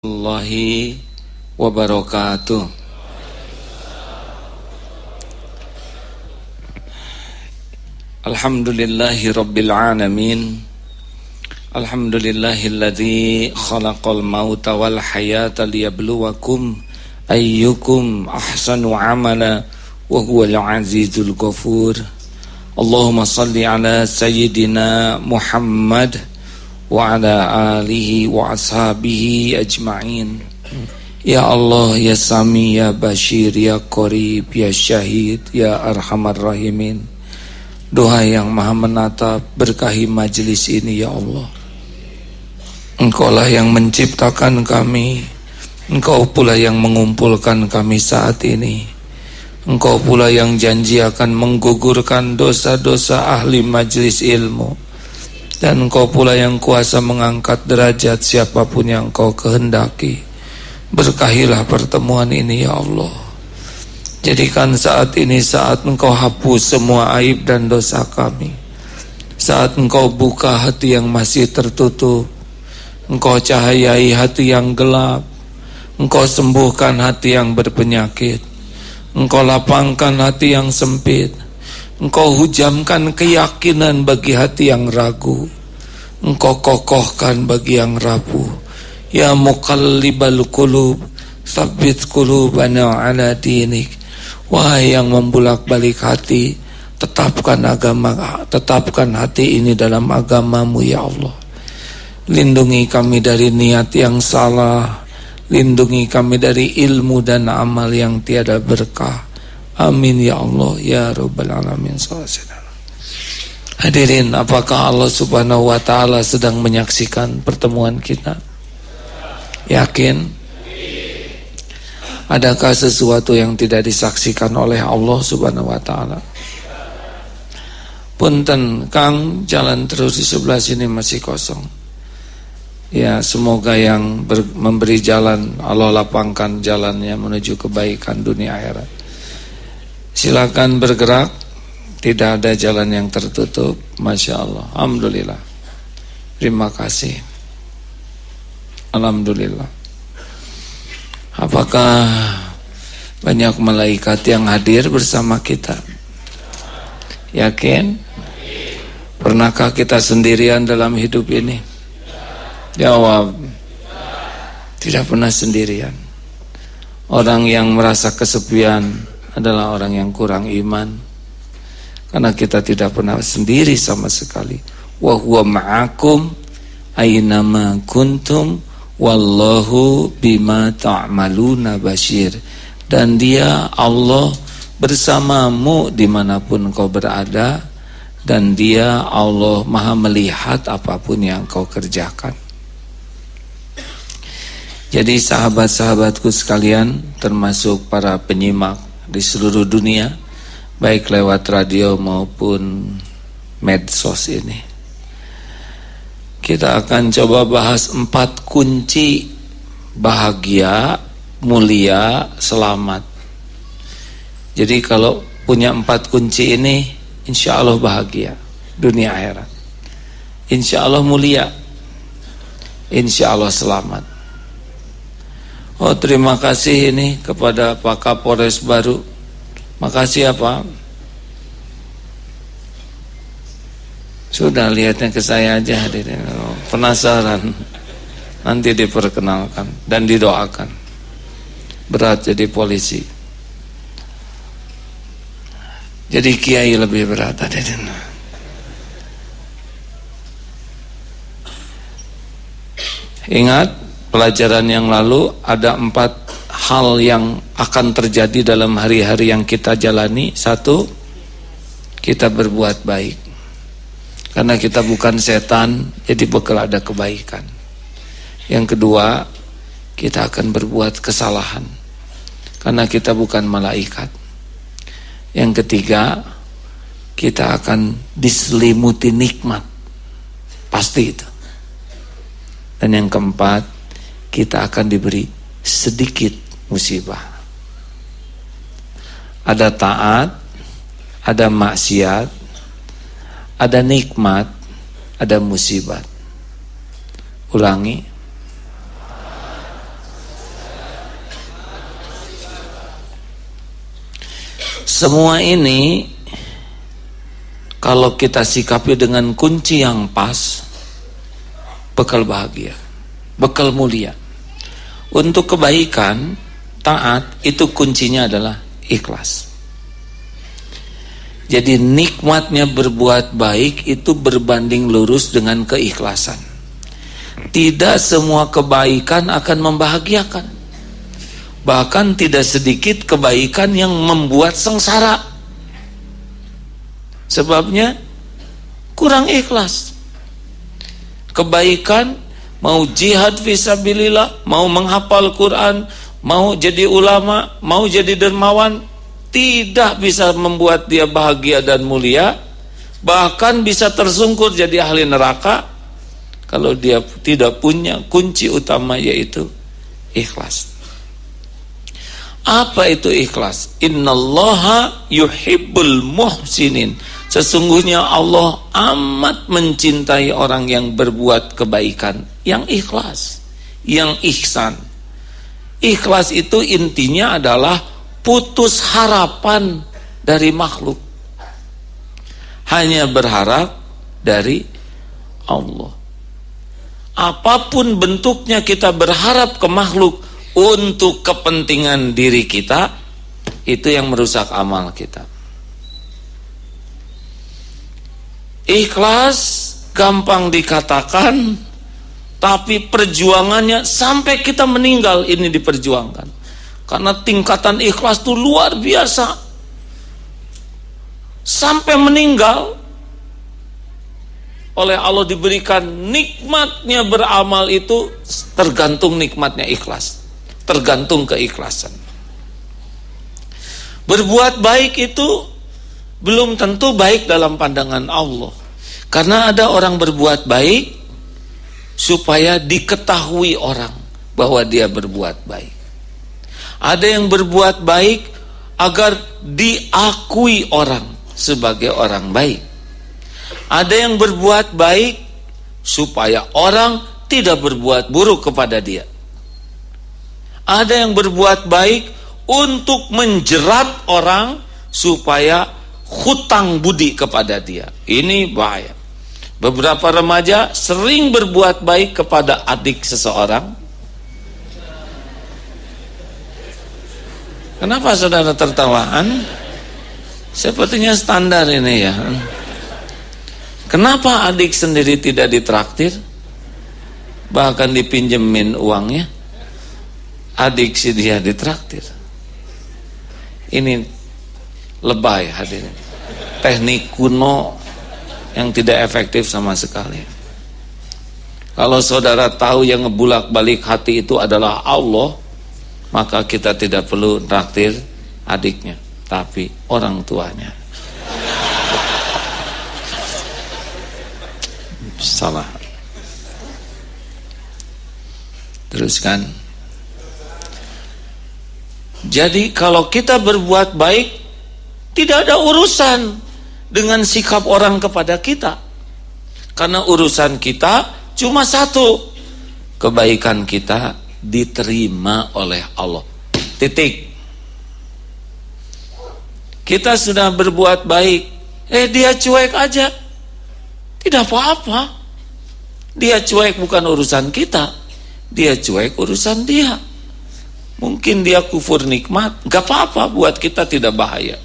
Warahmatullahi wabarakatuh. Alhamdulillahi rabbil alamin. Alhamdulillahilladzi khalaqal mauta wal hayata liyabluwakum ayyukum ahsanu amala wa huwal azizul ghafur. Allahumma salli ala sayyidina Muhammad wa ala alihi wa ashabihi ajma'in. Ya Allah, ya Sami, ya Bashir, ya Qarib, ya Syahid, ya Arhamar Rahimin. Doa yang maha menatap, berkahi majlis ini ya Allah. Engkaulah yang menciptakan kami, Engkau pula yang mengumpulkan kami saat ini. Engkau pula yang janji akan menggugurkan dosa-dosa ahli majlis ilmu. Dan Engkau pula yang kuasa mengangkat derajat siapapun yang Engkau kehendaki. Berkahilah pertemuan ini ya Allah. Jadikan saat ini saat Engkau hapus semua aib dan dosa kami. Saat Engkau buka hati yang masih tertutup. Engkau cahayai hati yang gelap. Engkau sembuhkan hati yang berpenyakit. Engkau lapangkan hati yang sempit. Engkau hujamkan keyakinan bagi hati yang ragu. Engkau kokohkan bagi yang rapuh. Ya muqallibal qulub, tsabbit qulubana ala dinik. Wahai yang membulak-balik hati, tetapkan hati ini dalam agamamu ya Allah. Lindungi kami dari niat yang salah. Lindungi kami dari ilmu dan amal yang tiada berkah. Amin ya Allah ya Rabbal Alamin. Hadirin, apakah Allah Subhanahu wa ta'ala sedang menyaksikan pertemuan kita? Yakin? Adakah sesuatu yang tidak disaksikan oleh Allah Subhanahu wa ta'ala? Punten Kang, jalan terus di sebelah sini masih kosong. Ya, semoga yang memberi jalan Allah lapangkan jalannya menuju kebaikan dunia akhirat. Silakan bergerak, tidak ada jalan yang tertutup. Masya Allah, alhamdulillah. Terima kasih. Alhamdulillah. Apakah banyak malaikat yang hadir bersama kita? Yakin? Pernahkah kita sendirian dalam hidup ini? Jawab. Tidak pernah sendirian. Orang yang merasa kesepian adalah orang yang kurang iman. Karena kita tidak pernah sendiri sama sekali. Wa huwa ma'akum aynama kuntum wallahu bima ta'maluna basyir. Dan dia Allah bersamamu dimanapun kau berada. Dan dia Allah maha melihat apapun yang kau kerjakan. Jadi sahabat-sahabatku sekalian, termasuk para penyimak di seluruh dunia, baik lewat radio maupun medsos ini, kita akan coba bahas 4 kunci bahagia, mulia, selamat. Jadi kalau punya 4 kunci ini, insya Allah bahagia dunia akhirat, insya Allah mulia, insya Allah selamat. Oh, terima kasih ini kepada Pak Kapolres baru. Makasih ya Pak. Sudah lihatnya ke saya aja hadirin. Penasaran. Nanti diperkenalkan dan didoakan. Berat jadi polisi. Jadi kiai lebih berat hadirin. Ingat pelajaran yang lalu ada 4 hal yang akan terjadi dalam hari-hari yang kita jalani. 1, kita berbuat baik. Karena kita bukan setan, jadi bakal ada kebaikan. Yang kedua, kita akan berbuat kesalahan. Karena kita bukan malaikat. Yang ketiga, kita akan diselimuti nikmat. Pasti itu. Dan yang keempat, kita akan diberi sedikit musibah. Ada taat, ada maksiat, ada nikmat, ada musibah. Ulangi. Semua ini kalau kita sikapi dengan kunci yang pas, bekal bahagia, bekal mulia. Untuk kebaikan, taat, itu kuncinya adalah ikhlas. Jadi nikmatnya berbuat baik itu berbanding lurus dengan keikhlasan. Tidak semua kebaikan akan membahagiakan. Bahkan tidak sedikit kebaikan yang membuat sengsara. Sebabnya kurang ikhlas. Kebaikan, mau jihad fisabilillah, mau menghafal Quran, mau jadi ulama, mau jadi dermawan, tidak bisa membuat dia bahagia dan mulia. Bahkan bisa tersungkur jadi ahli neraka kalau dia tidak punya kunci utama, yaitu ikhlas. Apa itu ikhlas? Innallaha yuhibbul muhsinin. Sesungguhnya Allah amat mencintai orang yang berbuat kebaikan, yang ikhlas, yang ihsan. Ikhlas itu intinya adalah putus harapan dari makhluk, hanya berharap dari Allah. Apapun bentuknya kita berharap ke makhluk untuk kepentingan diri kita, itu yang merusak amal kita. Ikhlas gampang dikatakan, tapi perjuangannya sampai kita meninggal ini diperjuangkan. Karena tingkatan ikhlas itu luar biasa. Sampai meninggal oleh Allah diberikan nikmatnya beramal, itu tergantung nikmatnya ikhlas, tergantung keikhlasan. Berbuat baik itu belum tentu baik dalam pandangan Allah. Karena ada orang berbuat baik supaya diketahui orang bahwa dia berbuat baik. Ada yang berbuat baik agar diakui orang sebagai orang baik. Ada yang berbuat baik supaya orang tidak berbuat buruk kepada dia. Ada yang berbuat baik untuk menjerat orang supaya hutang budi kepada dia. Ini bahaya. Beberapa remaja sering berbuat baik kepada adik seseorang. Kenapa saudara tertawaan? Sepertinya standar ini ya. Kenapa adik sendiri tidak ditraktir? Bahkan dipinjemin uangnya. Adik si dia ditraktir. Ini lebay hadirin. Teknik kuno yang tidak efektif sama sekali. Kalau saudara tahu yang ngebulak-balik hati itu adalah Allah, maka kita tidak perlu traktir adiknya, tapi orang tuanya. Salah. Teruskan. Jadi kalau kita berbuat baik, tidak ada urusan dengan sikap orang kepada kita. Karena urusan kita cuma satu, kebaikan kita diterima oleh Allah. Titik. Kita sudah berbuat baik, dia cuek aja, tidak apa-apa. Dia cuek bukan urusan kita, dia cuek urusan dia. Mungkin dia kufur nikmat, gak apa-apa, buat kita tidak bahaya.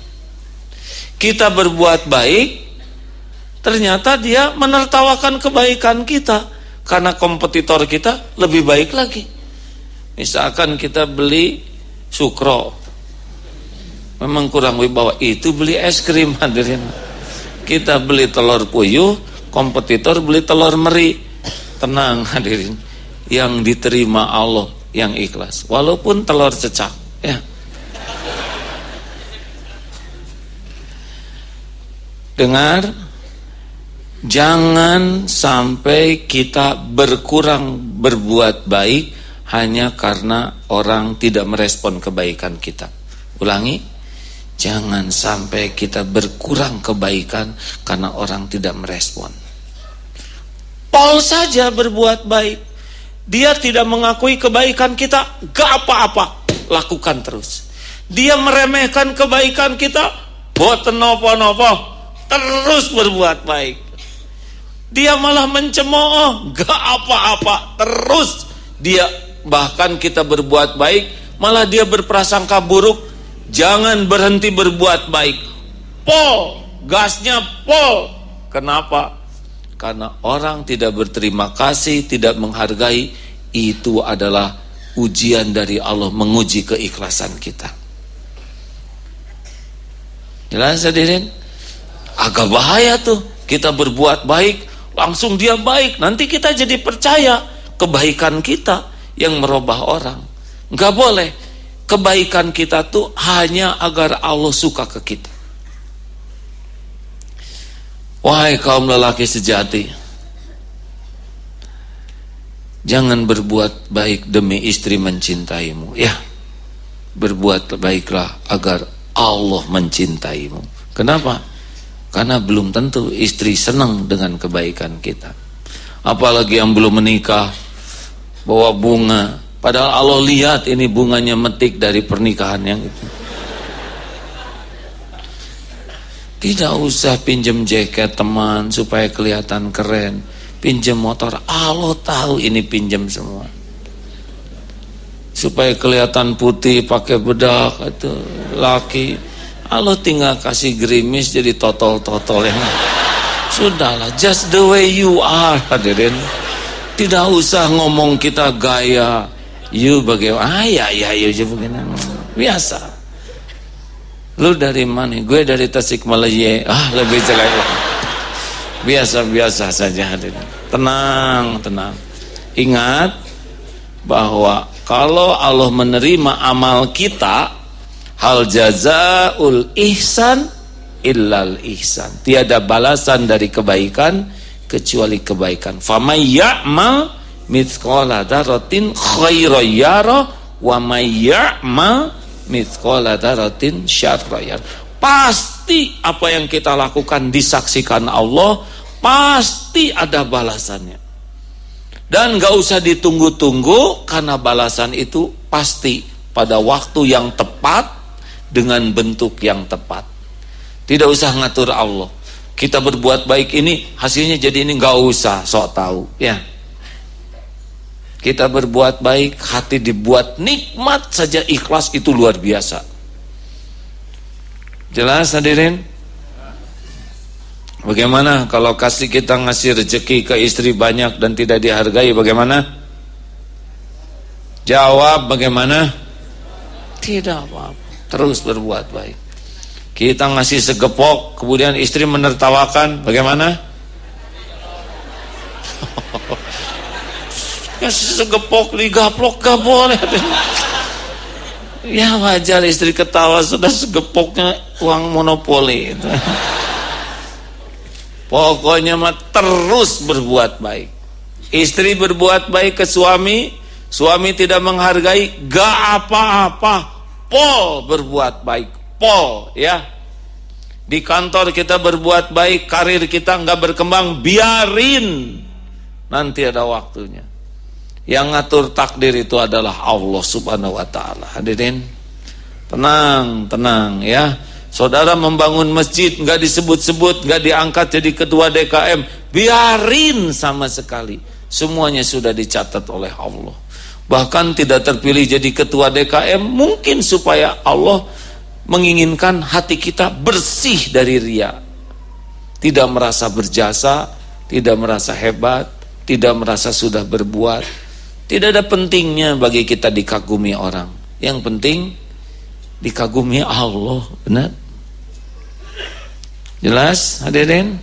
Kita berbuat baik, ternyata dia menertawakan kebaikan kita, karena kompetitor kita lebih baik lagi. Misalkan kita beli sukro, memang kurang wibawa, itu beli es krim hadirin. Kita beli telur puyuh, kompetitor beli telur meri. Tenang hadirin, yang diterima Allah yang ikhlas, walaupun telur cecak ya. Dengar, jangan sampai kita berkurang berbuat baik hanya karena orang tidak merespon kebaikan kita. Ulangi, jangan sampai kita berkurang kebaikan karena orang tidak merespon. Paul saja berbuat baik, dia tidak mengakui kebaikan kita, gak apa-apa, lakukan terus. Dia meremehkan kebaikan kita, boten nopo-nopo, terus berbuat baik. Dia malah mencemooh, gak apa-apa, terus dia, bahkan kita berbuat baik, malah dia berprasangka buruk. Jangan berhenti berbuat baik, pol, gasnya pol. Kenapa? Karena orang tidak berterima kasih, tidak menghargai, itu adalah ujian dari Allah, menguji keikhlasan kita. Jelas hadirin? Agak bahaya tuh, kita berbuat baik, langsung dia baik, nanti kita jadi percaya kebaikan kita yang merubah orang. Enggak boleh. Kebaikan kita tuh hanya agar Allah suka ke kita. Wahai kaum lelaki sejati, jangan berbuat baik demi istri mencintaimu, ya. Berbuat baiklah agar Allah mencintaimu. Kenapa? Karena belum tentu istri senang dengan kebaikan kita. Apalagi yang belum menikah, bawa bunga, padahal Allah lihat ini bunganya metik dari pernikahan yang itu. Tidak usah pinjem jaket teman supaya kelihatan keren, pinjem motor, Allah tahu ini pinjem semua supaya kelihatan putih, pakai bedak, itu laki, Allah tinggal kasih gerimis jadi totol-totol yang sudahlah, just the way you are. Hadirin, tidak usah ngomong kita gaya, you bagaimana, ya begini, biasa. Lu dari mana? Gue dari Tasikmalaya. Lebih jelek. Biasa-biasa saja hadirin. Tenang. Ingat bahwa kalau Allah menerima amal kita, hal jazaul ihsan illal ihsan. Tiada balasan dari kebaikan kecuali kebaikan. Famay ya'mal mithqala dzarratin khairan yara wa may ya'mal mithqala dzarratin syarran yara. Pasti apa yang kita lakukan disaksikan Allah, pasti ada balasannya. Dan gak usah ditunggu-tunggu, karena balasan itu pasti pada waktu yang tepat dengan bentuk yang tepat. Tidak usah ngatur Allah. Kita berbuat baik ini hasilnya jadi ini, gak usah sok tahu, ya. Kita berbuat baik, hati dibuat nikmat saja, ikhlas, itu luar biasa. Jelas hadirin? Bagaimana kalau kita ngasih rezeki ke istri banyak dan tidak dihargai, bagaimana? Jawab bagaimana? Tidak apa-apa, terus berbuat baik. Kita ngasih segepok, kemudian istri menertawakan, bagaimana? Ngasih segepok digaplok gak boleh. Ya wajar istri ketawa, sudah segepoknya uang monopoli itu. Pokoknya mah terus berbuat baik. Istri berbuat baik ke suami, suami tidak menghargai, gak apa-apa, pol berbuat baik, pol, ya. Di kantor kita berbuat baik, karir kita nggak berkembang, biarin, nanti ada waktunya. Yang ngatur takdir itu adalah Allah Subhanahu wa ta'ala. Hadirin, tenang ya. Saudara membangun masjid nggak disebut-sebut, nggak diangkat jadi ketua DKM, biarin sama sekali. Semuanya sudah dicatat oleh Allah. Bahkan tidak terpilih jadi ketua DKM mungkin supaya Allah menginginkan hati kita bersih dari riya. Tidak merasa berjasa, tidak merasa hebat, tidak merasa sudah berbuat. Tidak ada pentingnya bagi kita dikagumi orang. Yang penting dikagumi Allah, benar? Jelas hadirin?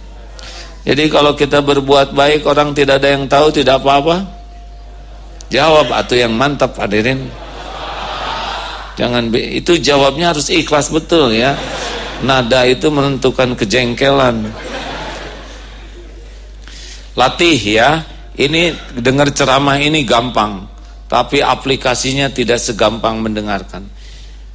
Jadi kalau kita berbuat baik orang tidak ada yang tahu, tidak apa-apa. Jawab atau yang mantap hadirin. Jangan itu jawabnya harus ikhlas betul ya. Nada itu menentukan kejengkelan. Latih ya. Ini dengar ceramah ini gampang, tapi aplikasinya tidak segampang mendengarkan.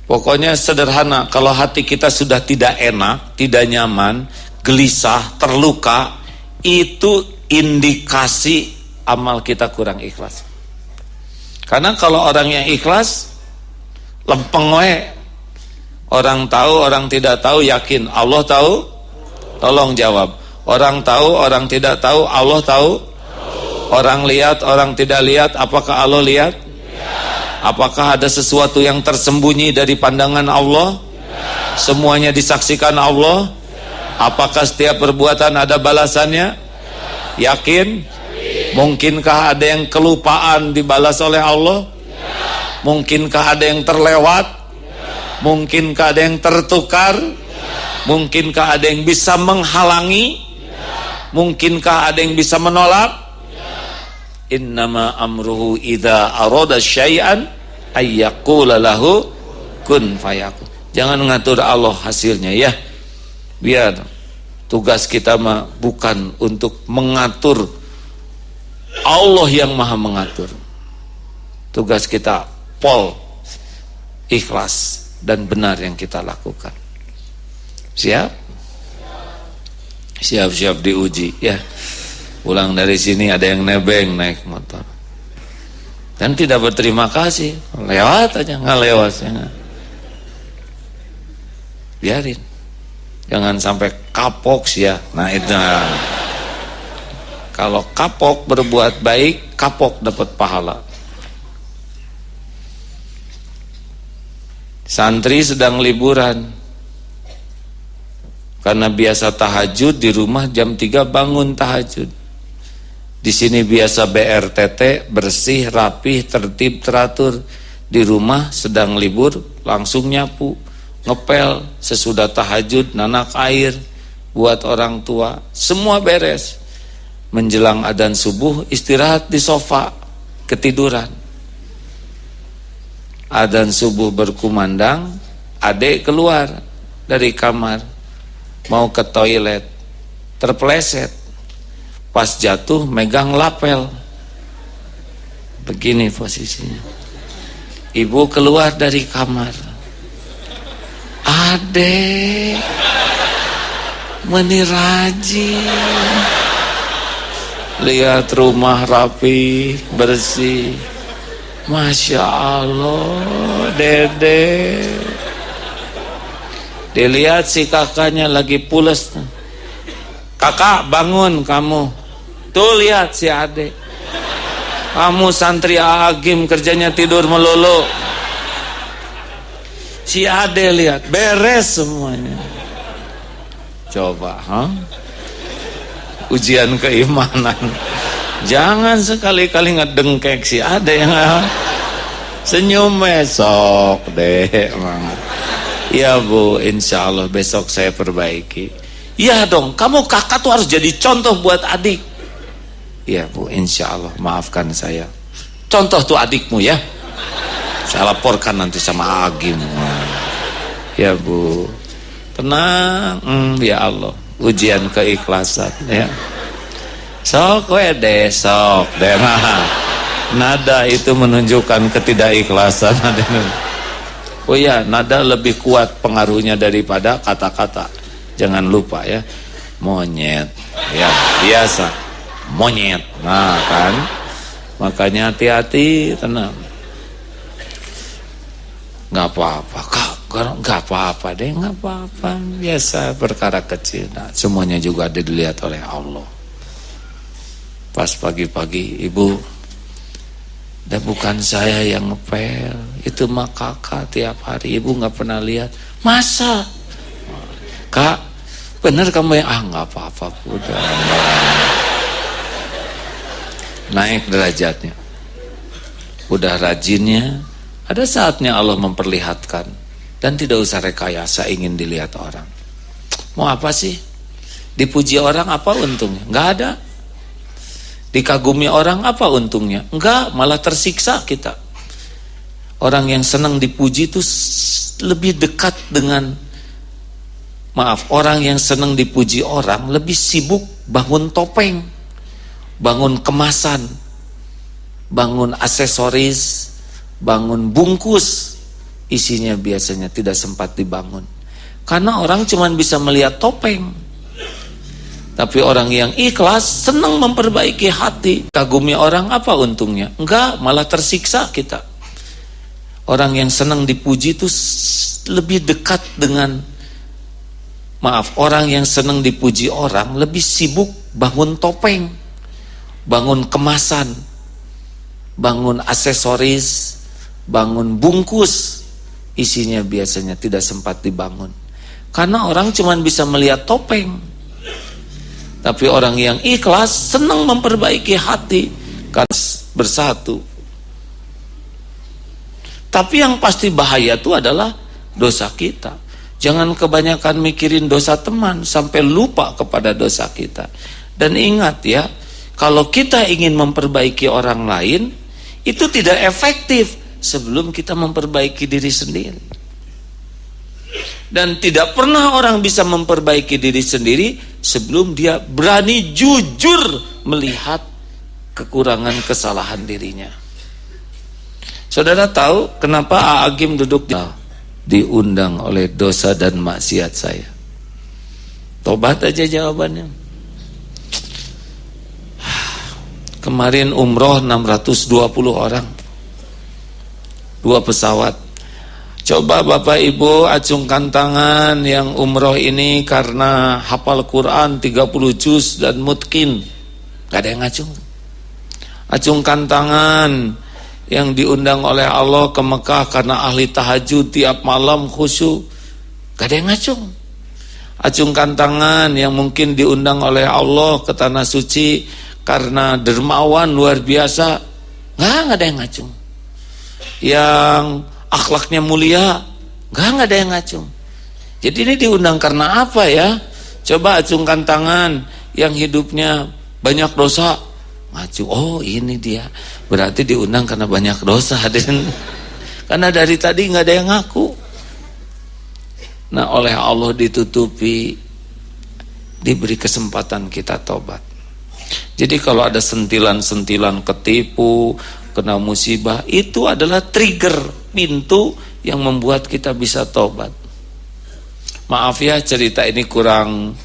Pokoknya sederhana, kalau hati kita sudah tidak enak, tidak nyaman, gelisah, terluka, itu indikasi amal kita kurang ikhlas. Karena kalau orang yang ikhlas, lempeng we, Orang tahu, orang tidak tahu, yakin Allah tahu? Tolong jawab. Orang tahu, orang tidak tahu, Allah tahu? Orang lihat, orang tidak lihat, apakah Allah lihat? Apakah ada sesuatu yang tersembunyi dari pandangan Allah? Semuanya disaksikan Allah? Apakah setiap perbuatan ada balasannya? Yakin? Mungkinkah ada yang kelupaan dibalas oleh Allah? Mungkinkah ada yang terlewat? Mungkinkah ada yang tertukar? Mungkinkah ada yang bisa menghalangi? Mungkinkah ada yang bisa menolak? Innama amruhu idza arada syai'an ayyaqula lahu kun fayakun. Jangan ngatur Allah hasilnya ya. Biar tugas kita mah bukan untuk mengatur, Allah yang maha mengatur. Tugas kita pol ikhlas dan benar yang kita lakukan. Siap? Siap-siap diuji ya. Pulang dari sini ada yang nebeng naik motor dan tidak berterima kasih, lewat aja, nggak lewat ya. Biarin, jangan sampai kapok sih ya. Nah itu, kalau kapok berbuat baik, kapok dapat pahala. Santri sedang liburan karena biasa tahajud di rumah jam 3 bangun tahajud. Di sini biasa BRTT, bersih, rapih, tertib, teratur. Di rumah sedang libur, langsung nyapu, ngepel, sesudah tahajud, nanak air buat orang tua, semua beres. Menjelang adzan subuh, istirahat di sofa, ketiduran. Adzan subuh berkumandang, adek keluar dari kamar, mau ke toilet, terpleset. Pas jatuh megang lapel, begini posisinya. Ibu keluar dari kamar, adek menirajin, lihat rumah rapi bersih, masya Allah dede. Dilihat si kakaknya lagi pules, kakak bangun kamu. Tuh lihat si adek, kamu santri agim kerjanya tidur melulu. Si adek lihat beres semuanya. Coba ujian keimanan. Jangan sekali-kali ngedengkek si adek yang senyum besok deh. Ya Bu, insya Allah besok saya perbaiki. Ya dong, kamu kakak tuh harus jadi contoh buat adik. Ya Bu, insya Allah maafkan saya. Contoh tuh adikmu ya. Saya laporkan nanti sama Agim. Ya Bu, tenang. Ya Allah, ujian keikhlasan ya. Sok deh, sok deh. Nada itu menunjukkan ketidakikhlasan. Oh ya, nada lebih kuat pengaruhnya daripada kata-kata. Jangan lupa ya. Monyet ya, biasa monyet. Nah kan, makanya hati-hati, tenang. Nggak apa-apa kak, nggak apa-apa deh, nggak apa-apa, biasa, perkara kecil. Nah, semuanya juga dilihat oleh Allah. Pas pagi-pagi, ibu, dah bukan saya yang ngepel, itu mah kakak tiap hari. Ibu nggak pernah lihat. Masa? Kak, bener kamu yang nggak apa-apa, udah. Naik derajatnya, udah rajinnya, ada saatnya Allah memperlihatkan, dan tidak usah rekayasa ingin dilihat orang. Mau apa sih? Dipuji orang apa untungnya? Nggak ada. Dikagumi orang apa untungnya? Enggak, malah tersiksa kita. Orang yang senang dipuji itu lebih dekat dengan, orang yang senang dipuji orang lebih sibuk bangun topeng, bangun kemasan, bangun aksesoris, bangun bungkus. Isinya biasanya tidak sempat dibangun, karena orang cuma bisa melihat topeng. Tapi orang yang ikhlas senang memperbaiki hati. Kagumi orang apa untungnya? Enggak, malah tersiksa kita. Orang yang senang dipuji itu lebih dekat dengan, maaf, orang yang senang dipuji orang lebih sibuk bangun topeng, bangun kemasan, bangun aksesoris, bangun bungkus. Isinya biasanya tidak sempat dibangun, karena orang cuma bisa melihat topeng. Tapi orang yang ikhlas senang memperbaiki hati, karena bersatu. Tapi yang pasti bahaya itu adalah dosa kita. Jangan kebanyakan mikirin dosa teman sampai lupa kepada dosa kita. Dan ingat ya, kalau kita ingin memperbaiki orang lain, itu tidak efektif sebelum kita memperbaiki diri sendiri. Dan tidak pernah orang bisa memperbaiki diri sendiri sebelum dia berani jujur melihat kekurangan kesalahan dirinya. Saudara tahu kenapa Agim duduk diundang oleh dosa dan maksiat saya? Tobat aja jawabannya. Kemarin umroh 620 orang, 2 pesawat. Coba Bapak Ibu acungkan tangan yang umroh ini karena hafal Quran 30 juz dan mutkin. Gak ada yang ngacung. Acungkan tangan yang diundang oleh Allah ke Mekah karena ahli tahajud tiap malam khusyuk. Gak ada yang ngacung. Acungkan tangan yang mungkin diundang oleh Allah ke tanah suci karena dermawan luar biasa. Gak ada yang ngacung. Yang akhlaknya mulia, gak ada yang ngacung. Jadi ini diundang karena apa ya? Coba acungkan tangan yang hidupnya banyak dosa, ngacung. Oh ini dia, berarti diundang karena banyak dosa. Karena dari tadi gak ada yang ngaku. Nah, oleh Allah ditutupi, diberi kesempatan kita tobat. Jadi kalau ada sentilan-sentilan ketipu, kena musibah, itu adalah trigger, pintu yang membuat kita bisa tobat. Maaf ya, cerita ini kurang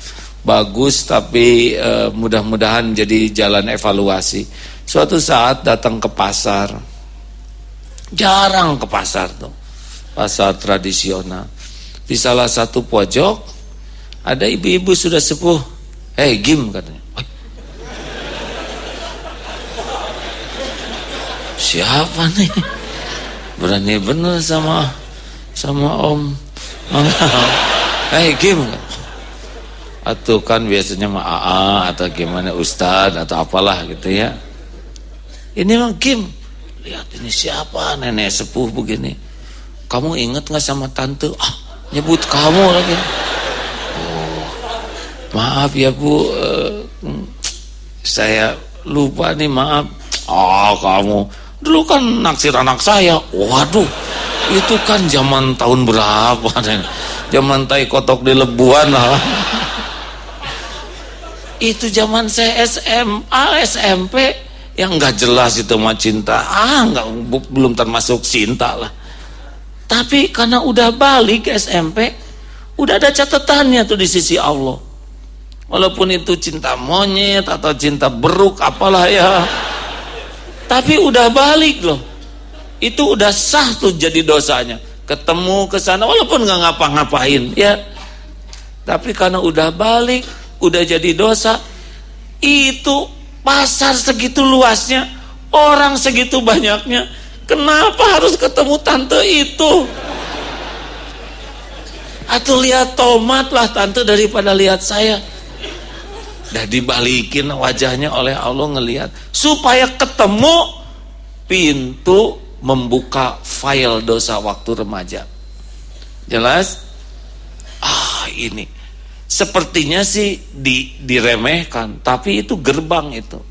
bagus, tapi mudah-mudahan jadi jalan evaluasi. Suatu saat datang ke pasar, jarang ke pasar tuh, pasar tradisional. Di salah satu pojok ada ibu-ibu sudah sepuh. Hey Gim, katanya. Siapa nih? Berani bener sama Om. Hey Gim. Atau kan biasanya mah AA atau gimana Ustadz atau apalah gitu ya. Ini mah Gim. Lihat ini siapa, nenek sepuh begini. Kamu ingat gak sama tante? Nyebut kamu lagi. Oh, maaf ya Bu, saya lupa nih, maaf. Kamu dulu kan naksir anak saya. Waduh, itu kan zaman tahun berapa? Zaman tai kotok di Lebuan lah. Itu zaman saya SMA, SMP, yang nggak jelas itu mah cinta. Belum termasuk cinta lah. Tapi karena udah balik ke SMP, udah ada catatannya tuh di sisi Allah. Walaupun itu cinta monyet atau cinta beruk apalah ya, tapi udah balik loh. Itu udah sah tuh jadi dosanya. Ketemu ke sana walaupun nggak ngapa-ngapain ya, tapi karena udah balik, udah jadi dosa. Itu pasar segitu luasnya, orang segitu banyaknya, kenapa harus ketemu tante itu? Atau lihat tomat lah tante daripada lihat saya. Dah dibalikin wajahnya oleh Allah ngelihat, supaya ketemu pintu membuka file dosa waktu remaja. Jelas? Ini sepertinya sih diremehkan, tapi itu gerbang itu.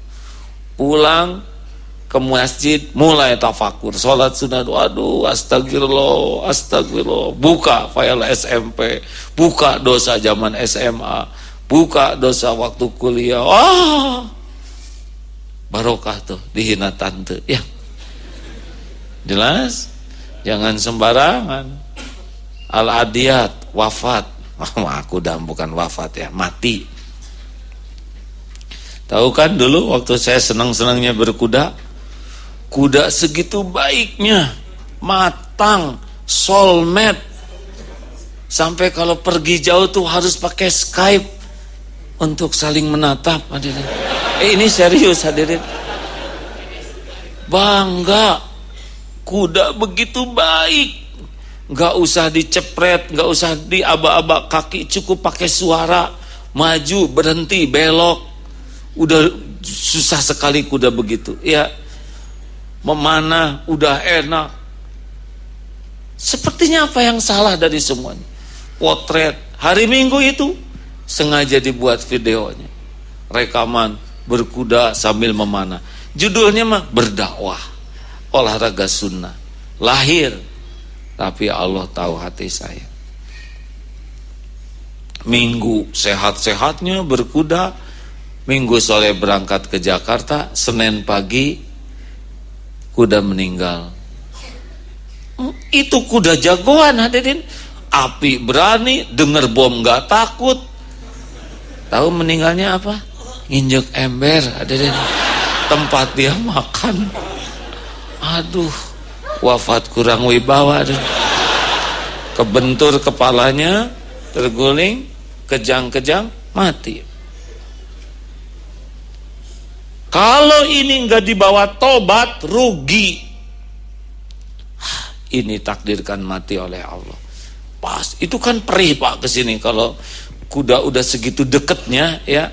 Pulang ke masjid mulai tafakur, sholat sunat, waduh astagfirullah, buka file SMP, buka dosa zaman SMA, buka dosa waktu kuliah. Barokah tuh dihina tante ya. Jelas? Jangan sembarangan. Al-Adiyat wafat. Aku dah bukan wafat ya, mati. Tahu kan dulu waktu saya senang-senangnya berkuda, kuda segitu baiknya, matang, soulmate, Sampai kalau pergi jauh tuh harus pakai Skype untuk saling menatap, hadirin. Ini serius, hadirin. Bangga, kuda begitu baik, nggak usah dicepret, nggak usah diaba-aba kaki, cukup pakai suara, maju, berhenti, belok, udah susah sekali kuda begitu. Ya, memanah udah enak. Sepertinya apa yang salah dari semuanya? Potret hari Minggu itu sengaja dibuat videonya, rekaman berkuda sambil memanah. Judulnya mah berdakwah, olahraga sunnah. Lahir, tapi Allah tahu hati saya. Minggu sehat-sehatnya berkuda, Minggu sore berangkat ke Jakarta, Senin pagi kuda meninggal. Itu kuda jagoan, hadirin. Api berani, dengar bom gak takut. Tahu meninggalnya apa? Nginjek ember, hadirin. Tempat dia makan. Aduh, wafat kurang wibawa. Kebentur kepalanya, terguling, kejang-kejang, mati. Kalau ini nggak dibawa tobat, rugi. Ini takdirkan mati oleh Allah. Pas, itu kan perih Pak kesini. Kalau kuda udah segitu deketnya, ya.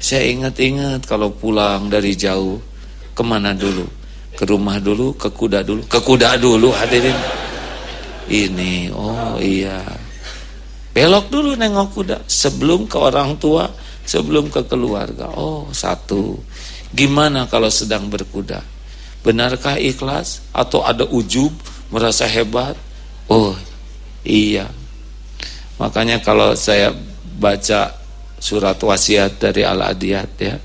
Saya ingat-ingat kalau pulang dari jauh, kemana dulu? Ke rumah dulu, ke kuda dulu. Ke kuda dulu, hadirin. Ini, oh iya. Belok dulu nengok kuda, sebelum ke orang tua, sebelum ke keluarga. Oh, satu. Gimana kalau sedang berkuda? Benarkah ikhlas? Atau ada ujub, merasa hebat? Oh, iya. Makanya kalau saya baca surat wasiat dari Al-Adiyat, ya,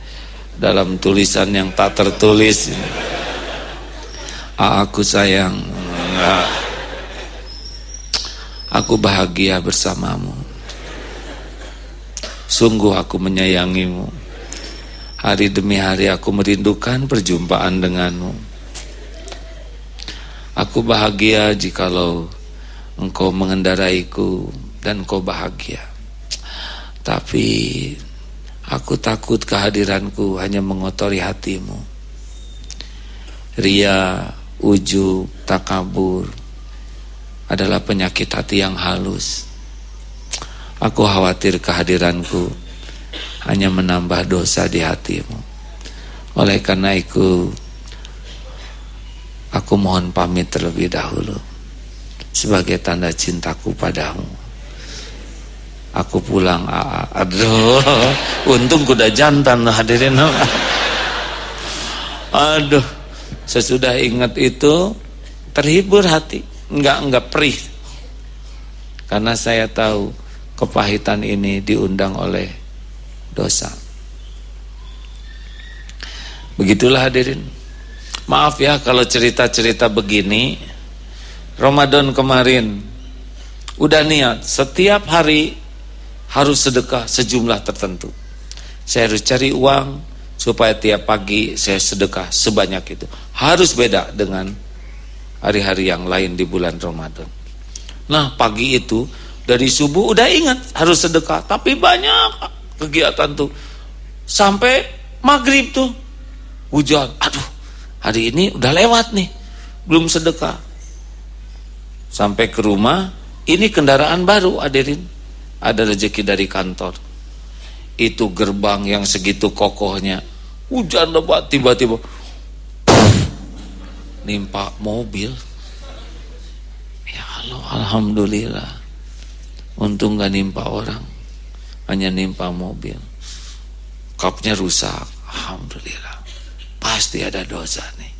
dalam tulisan yang tak tertulis, aku sayang, aku bahagia bersamamu, sungguh aku menyayangimu, hari demi hari aku merindukan perjumpaan denganmu. Aku bahagia jikalau engkau mengendaraiku dan engkau bahagia. Tapi aku takut kehadiranku hanya mengotori hatimu. Ria, ujub, takabur adalah penyakit hati yang halus. Aku khawatir kehadiranku hanya menambah dosa di hatimu. Oleh karena itu, aku mohon pamit terlebih dahulu sebagai tanda cintaku padamu. Aku pulang. Aduh, untung kuda jantan hadirin. Aduh, sesudah ingat itu terhibur hati, enggak perih. Karena saya tahu kepahitan ini diundang oleh dosa. Begitulah hadirin. Maaf ya kalau cerita-cerita begini. Ramadan kemarin udah niat setiap hari harus sedekah sejumlah tertentu. Saya harus cari uang supaya tiap pagi saya sedekah sebanyak itu. Harus beda dengan hari-hari yang lain di bulan Ramadan. Nah, pagi itu dari subuh udah ingat harus sedekah, tapi banyak kegiatan tuh. Sampai maghrib tuh hujan. Aduh, hari ini udah lewat nih, belum sedekah. Sampai ke rumah, ini kendaraan baru hadirin. Ada rezeki dari kantor. Itu gerbang yang segitu kokohnya, hujan lebat, tiba-tiba nimpa mobil. Ya Allah, alhamdulillah. Untung gak nimpa orang, hanya nimpa mobil. Kapnya rusak, alhamdulillah. Pasti ada dosa nih.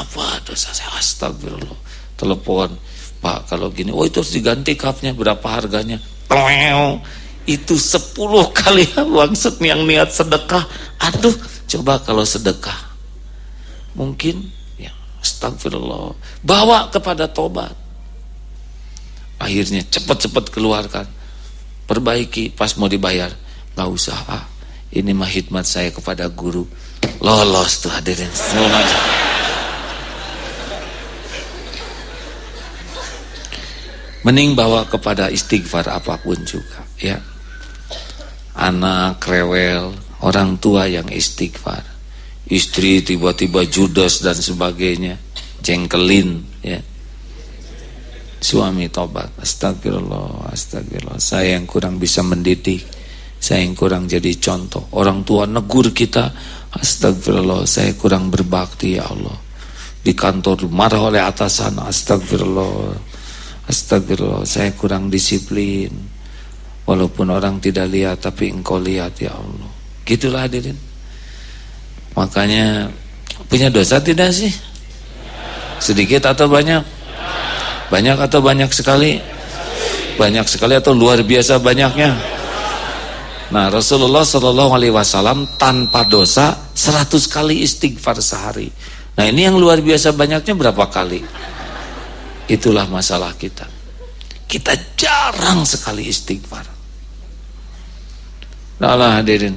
Apa dosa saya? Astagfirullah. Telepon, Pak, kalau gini, oh itu harus diganti kapnya, berapa harganya? Itu 10 kali uang yang niat sedekah. Aduh, coba kalau sedekah mungkin ya, astagfirullah, bawa kepada tobat. Akhirnya cepat-cepat keluarkan, perbaiki. Pas mau dibayar, gak usah, ini mah khidmat saya kepada guru. Lolos tuh hadirin semua. Mending bawa kepada istighfar apapun juga, ya. Anak rewel, orang tua yang istighfar. Istri tiba-tiba judes dan sebagainya, jengkelin, ya. Suami tobat, astagfirullah, astagfirullah. Saya yang kurang bisa mendidik, saya yang kurang jadi contoh. Orang tua negur kita, astagfirullah, saya kurang berbakti ya Allah. Di kantor marah oleh atasan, astagfirullah, astagfirullah, saya kurang disiplin. Walaupun orang tidak lihat, tapi engkau lihat ya Allah. Gitulah hadirin. Makanya punya dosa tidak sih? Sedikit atau banyak? Banyak atau banyak sekali? Banyak sekali atau luar biasa banyaknya? Nah, Rasulullah SAW tanpa dosa 100 kali istighfar sehari. Nah, ini yang luar biasa banyaknya berapa kali? Itulah masalah kita. Kita jarang sekali istighfar. Nah, hadirin,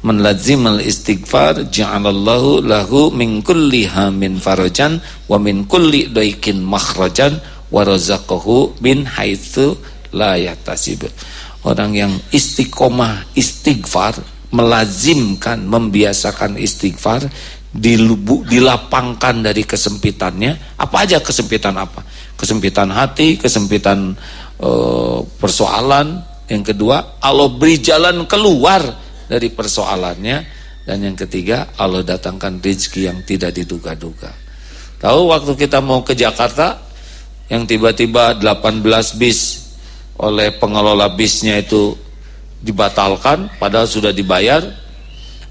man lazimal istighfar ja'alallahu lahu min kulli hamin farajan wa min kulli daikin makhrajan wa razaqahu min haitsu la yahtasib. Orang yang istiqomah istighfar, melazimkan, membiasakan istighfar, dilapangkan dari kesempitannya. Apa aja kesempitan apa? Kesempitan hati, kesempitan persoalan. Yang kedua, Allah beri jalan keluar dari persoalannya. Dan yang ketiga, Allah datangkan rezeki yang tidak diduga-duga. Tahu waktu kita mau ke Jakarta, yang tiba-tiba 18 bis oleh pengelola bisnya itu dibatalkan, padahal sudah dibayar.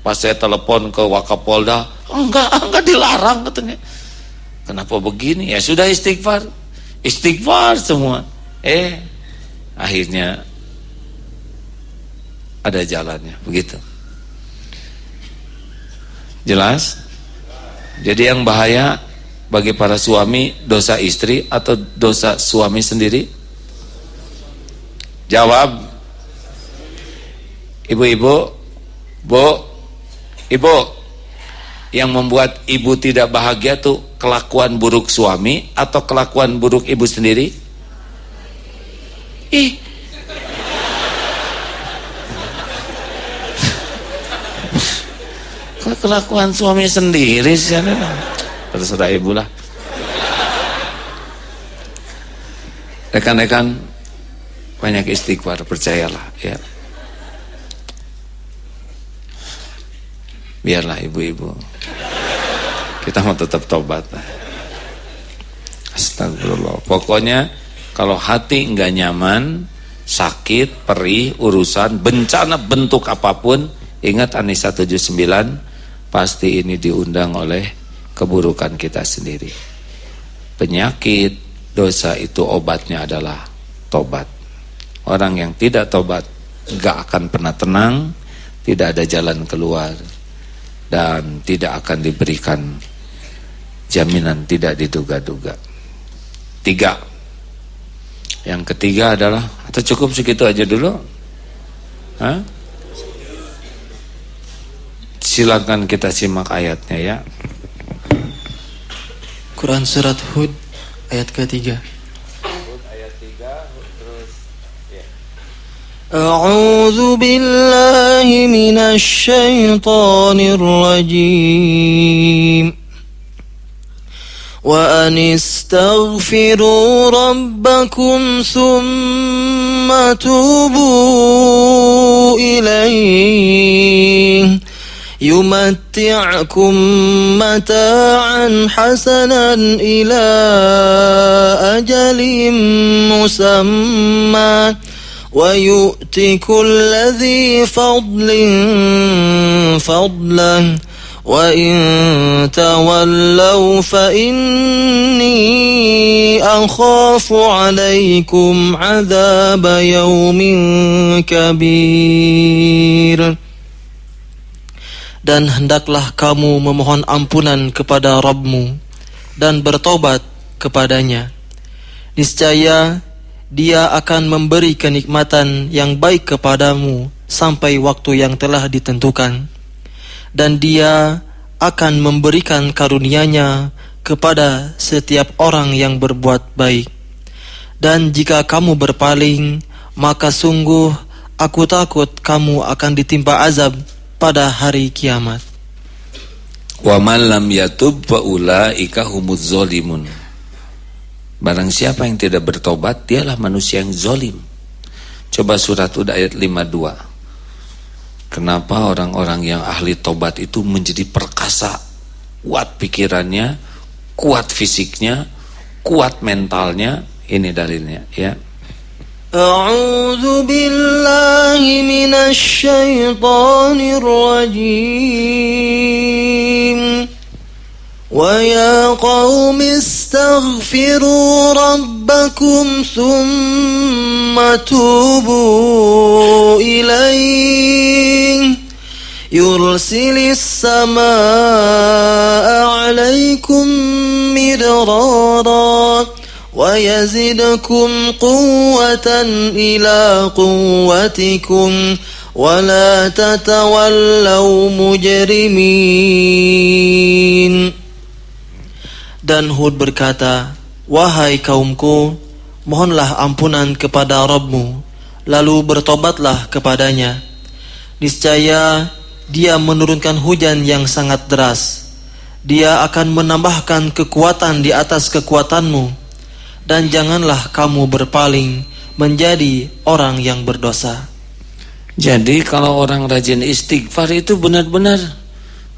Pas saya telepon ke Wakapolda, enggak dilarang katanya. Kenapa begini? Ya sudah istighfar semua. Akhirnya ada jalannya, begitu. Jelas? Jadi yang bahaya bagi para suami, dosa istri atau dosa suami sendiri? Jawab. Ibu-ibu, ibu, yang membuat ibu tidak bahagia tuh kelakuan buruk suami atau kelakuan buruk ibu sendiri? Kelakuan suami sendiri sih, terserah ibu lah. Rekan-rekan, banyak istighfar, percayalah ya. Biarlah ibu-ibu, kita mau tetap tobat. Astagfirullah. Pokoknya kalau hati enggak nyaman, sakit, perih, urusan, bencana bentuk apapun, ingat An-Nisa 79, pasti ini diundang oleh keburukan kita sendiri. Penyakit, dosa itu obatnya adalah tobat. Orang yang tidak tobat gak akan pernah tenang, tidak ada jalan keluar, dan tidak akan diberikan jaminan tidak diduga-duga. 3. Yang ketiga adalah, atau cukup segitu aja dulu? Silakan kita simak ayatnya ya. Quran surat Hud ayat ke-3. Hud ayat 3 terus ya. A'udzu billahi minasy syaithanir rajim. Wa anistaghfiru rabbakum thumma tubu ilaihi yumatti'akum mata'an hasanan ila ajalin musamma wa yu'ti kulli dhi fadlin fadlan wa in tawallaw fa inni akhafu 'alaykum 'adzaba yaumin kabir. Dan hendaklah kamu memohon ampunan kepada Rabbmu dan bertobat kepadanya. Niscaya Dia akan memberi kenikmatan yang baik kepadamu sampai waktu yang telah ditentukan. Dan Dia akan memberikan karunia-Nya kepada setiap orang yang berbuat baik. Dan jika kamu berpaling, maka sungguh aku takut kamu akan ditimpa azab pada hari kiamat. Wa man lam yatub fa ulaika humuz zalimun. Barang siapa yang tidak bertobat, dialah manusia yang zalim. Coba surat Hud ayat 52. Kenapa orang-orang yang ahli tobat itu menjadi perkasa, kuat pikirannya, kuat fisiknya, kuat mentalnya? Ini dalilnya, ya. A'udzu billahi minasy syaithanir rajim. Wa ya qaumi istaghfiru rabbakum thumma tubu ilaihi yursilis samaa'a 'alaikum midrara wa yazidkum quwwatan ila quwwatikum wa la tatawallaw mujrimin. Dan Hud berkata, wahai kaumku, mohonlah ampunan kepada Rabbmu, lalu bertobatlah kepadanya. Niscaya Dia menurunkan hujan yang sangat deras. Dia akan menambahkan kekuatan di atas kekuatanmu. Dan janganlah kamu berpaling menjadi orang yang berdosa. Jadi kalau orang rajin istighfar itu benar-benar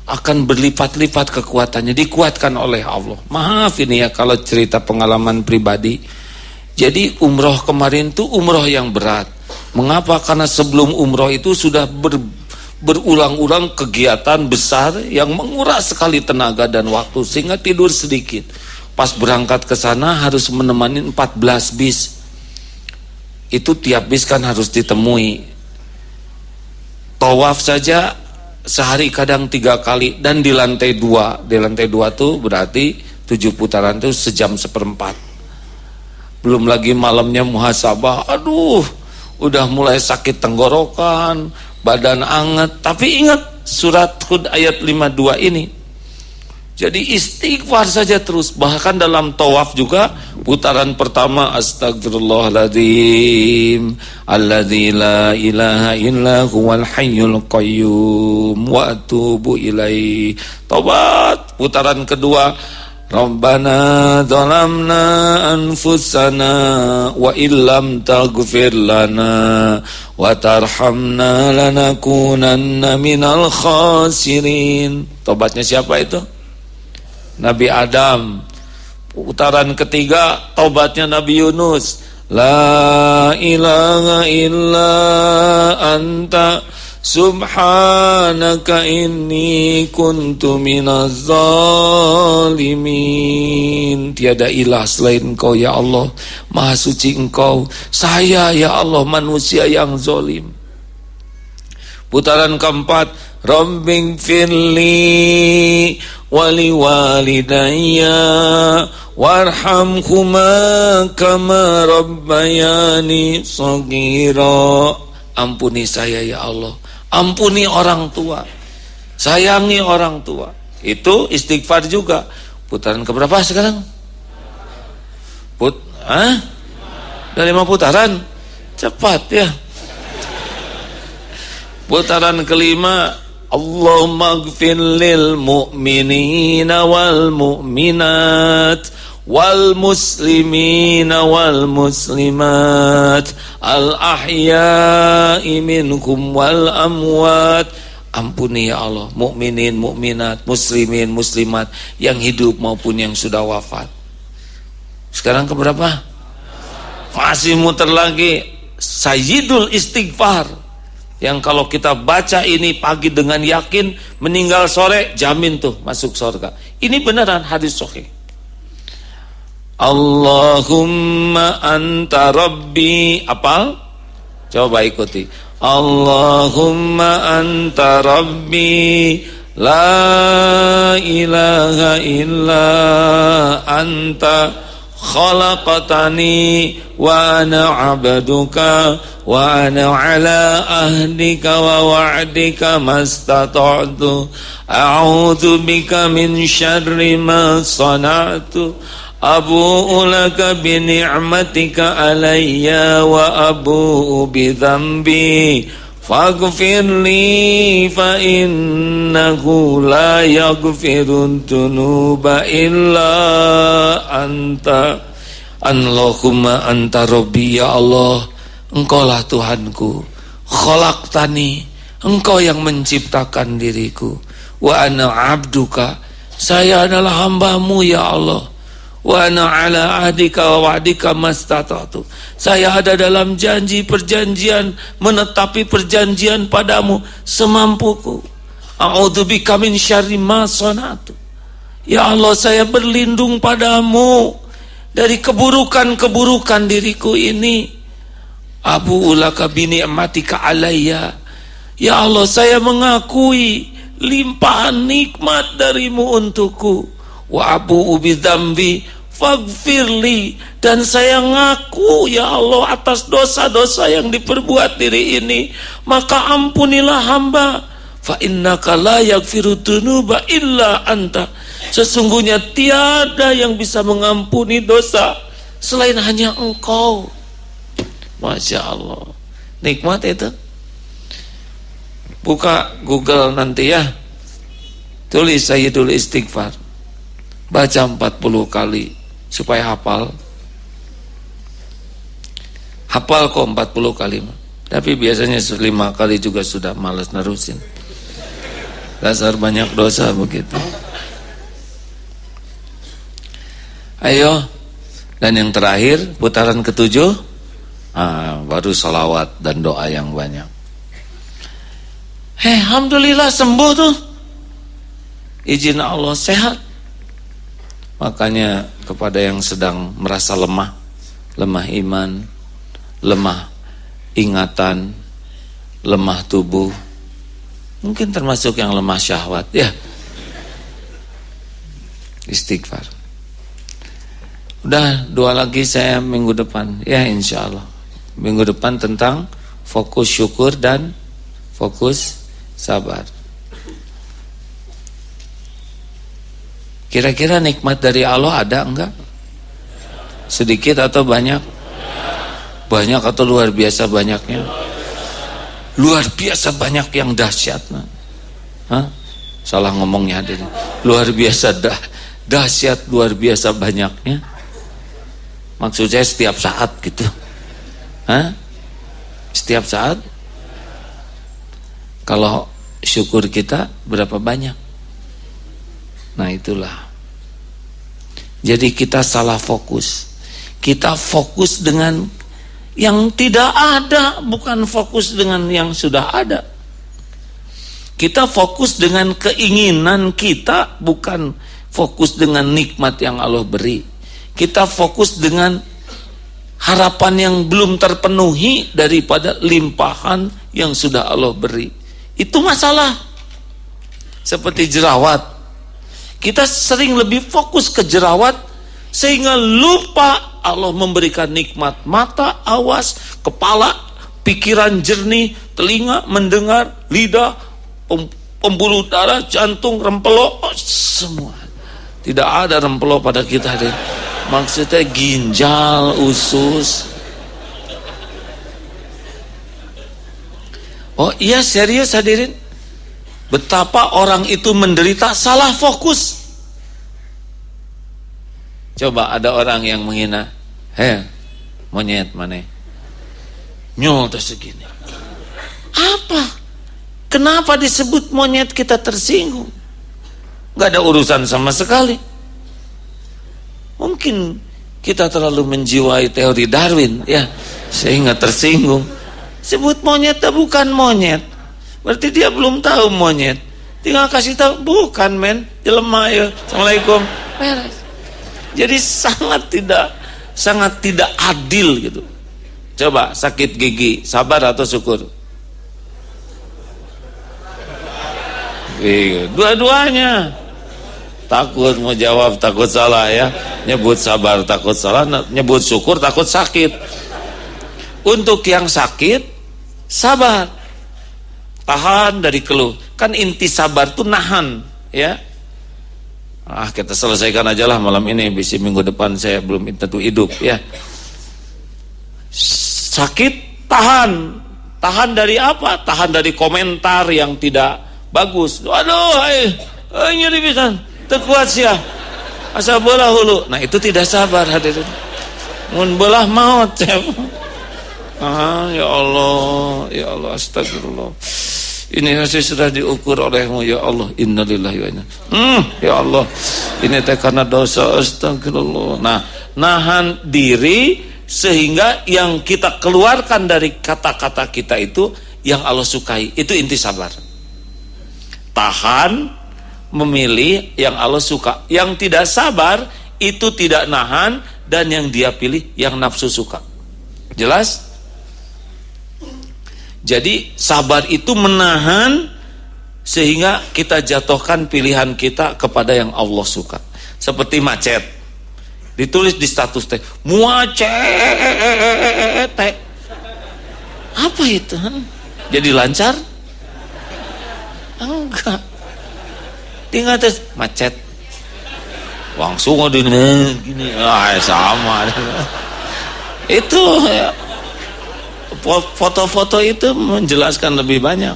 akan berlipat-lipat kekuatannya, dikuatkan oleh Allah. Maaf ini ya kalau cerita pengalaman pribadi. Jadi umroh kemarin tuh umroh yang berat. Mengapa? Karena sebelum umroh itu sudah berulang-ulang kegiatan besar yang menguras sekali tenaga dan waktu, sehingga tidur sedikit. Pas berangkat ke sana harus menemani 14 bis. Itu tiap bis kan harus ditemui. Tawaf saja sehari kadang 3 kali, dan di lantai 2. Di lantai 2 tuh berarti 7 putaran tuh sejam seperempat. Belum lagi malamnya muhasabah. Aduh, udah mulai sakit tenggorokan, badan anget. Tapi ingat surat Hud ayat 52 ini. Jadi istighfar saja terus. Bahkan dalam tawaf juga putaran pertama astagfirullahaladzim alladzi la ilaha illa huwal hayyul qayyum wa atubu ilaihi. Tobat. Putaran kedua Rabbana zalamna anfusana wa illam taghfir lana wa tarhamna lanakunanna minal khasirin. Tobatnya siapa itu? Nabi Adam. Putaran ketiga taubatnya Nabi Yunus. La ilaha illa anta subhanaka inni kuntu minaz zalimin. Tiada ilah selain Engkau ya Allah, Maha suci Engkau, saya ya Allah manusia yang zalim. Putaran keempat Rabbighfirli wali walidayya warhamhuma kama rabbayani shaghira. Ampuni saya ya Allah, ampuni orang tua, sayangi orang tua. Itu istighfar juga. Putaran keberapa sekarang? Udah 5 putaran? Cepat ya. Putaran kelima Allahumma ighfir lil mu'minina wal mu'minat wal muslimina wal muslimat al ahya'i minkum wal amwat. Ampuni ya Allah mukminin, mukminat, muslimin, muslimat yang hidup maupun yang sudah wafat. Sekarang keberapa? Masih muter lagi Sayyidul Istighfar, yang kalau kita baca ini pagi dengan yakin, meninggal sore jamin tuh masuk surga. Ini beneran hadis sahih. Allahumma anta rabbi. Apal? Coba ikuti. Allahumma anta rabbi la ilaha illa anta khalaqtani wa ana abduka wa ana ala ahdika wa wa'dika mastata'tu a'udzu bika min syarri ma sana'tu abu'u laka bi ni'matika alayya wa abu'u bi dhanbi faghfirli fa innahu la yaghfirud dzunuba illa anta. Allahumma anta rabbi, ya Allah, engkaulah Tuhanku. Khalaqtani, engkau yang menciptakan diriku. Wa ana abduka, saya adalah hambamu ya Allah. Wa ana ala ahdika wa wa'dika mastata'tu, saya ada dalam janji perjanjian, menetapi perjanjian padamu semampuku. A'udzubika min syarri ma sana'tu, ya Allah, saya berlindung padamu dari keburukan-keburukan diriku ini. Abu ulaka bi ni'matika alayya, ya Allah, saya mengakui limpahan nikmat darimu untukku. Wa abu bi dzambi faghfirli, dan saya ngaku ya Allah atas dosa-dosa yang diperbuat diri ini, maka ampunilah hamba. Fa innaka la yaghfirud dzunuba illa anta, sesungguhnya tiada yang bisa mengampuni dosa selain hanya engkau. Masya Allah, nikmat itu. Buka Google nanti ya, tulis Sayyidul Istighfar, baca 40 kali supaya hafal. Hafal kok 40 kali, tapi biasanya 5 kali juga sudah malas nerusin. Dasar banyak dosa begitu. Ayo, dan yang terakhir putaran ke-7, baru salawat dan doa yang banyak. Alhamdulillah sembuh tuh, izin Allah sehat. Makanya kepada yang sedang merasa lemah, lemah iman, lemah ingatan, lemah tubuh, mungkin termasuk yang lemah syahwat, ya, istighfar. Udah 2 lagi saya minggu depan, ya insya Allah. Minggu depan tentang fokus syukur dan fokus sabar. Kira-kira nikmat dari Allah ada enggak? Sedikit atau banyak? Banyak atau luar biasa banyaknya? Luar biasa banyak yang dahsyat. Salah ngomongnya hadirin. Luar biasa dahsyat, luar biasa banyaknya. Maksud saya setiap saat gitu. Setiap saat. Kalau syukur kita berapa banyak? Nah itulah. Jadi kita salah fokus. Kita fokus dengan yang tidak ada, bukan fokus dengan yang sudah ada. Kita fokus dengan keinginan kita, bukan fokus dengan nikmat yang Allah beri. Kita fokus dengan harapan yang belum terpenuhi daripada limpahan yang sudah Allah beri. Itu masalah. Seperti jerawat, kita sering lebih fokus ke jerawat sehingga lupa Allah memberikan nikmat mata, awas, kepala, pikiran jernih, telinga mendengar, lidah, pembuluh darah, jantung, rempelo, semua. Tidak ada rempelo pada kita deh. Maksudnya ginjal, usus. Oh iya, serius hadirin. Betapa orang itu menderita salah fokus. Coba ada orang yang menghina, monyet mana? Nyol segini. Apa? Kenapa disebut monyet kita tersinggung? Gak ada urusan sama sekali. Mungkin kita terlalu menjiwai teori Darwin, ya, sehingga tersinggung. Sebut monyet, bukan monyet. Berarti dia belum tahu monyet. Tinggal kasih tahu, bukan men, jelema ya. Assalamualaikum. Beres. Jadi sangat tidak adil gitu. Coba sakit gigi, sabar atau syukur? Dua-duanya. Takut mau jawab, takut salah ya. Nyebut sabar takut salah, nyebut syukur takut sakit. Untuk yang sakit, sabar. Tahan dari keluh. Kan inti sabar tuh nahan, ya. Kita selesaikan aja lah malam ini, bisa minggu depan saya belum tentu hidup ya. Sakit, tahan dari apa? Tahan dari komentar yang tidak bagus. Aduh, nyeri pisan, tekuat sia, asa belah hulu. Nah itu tidak sabar hadirin. Mun belah maut. Ya Allah, astagfirullah. Ini masih sudah diukur olehmu ya Allah. Innalillahi wa inna. Ya Allah, ini teh karena dosa, astagfirullah. Nah, nahan diri sehingga yang kita keluarkan dari kata-kata kita itu yang Allah sukai. Itu inti sabar. Tahan, memilih yang Allah suka. Yang tidak sabar itu tidak nahan, dan yang dia pilih yang nafsu suka. Jelas? Jadi sabar itu menahan sehingga kita jatuhkan pilihan kita kepada yang Allah suka. Seperti macet, ditulis di status teh, muacet. Apa itu? Jadi lancar? Enggak. Tinggal tes macet. Langsung ada gini, sama. Itu ya. Foto-foto itu menjelaskan lebih banyak.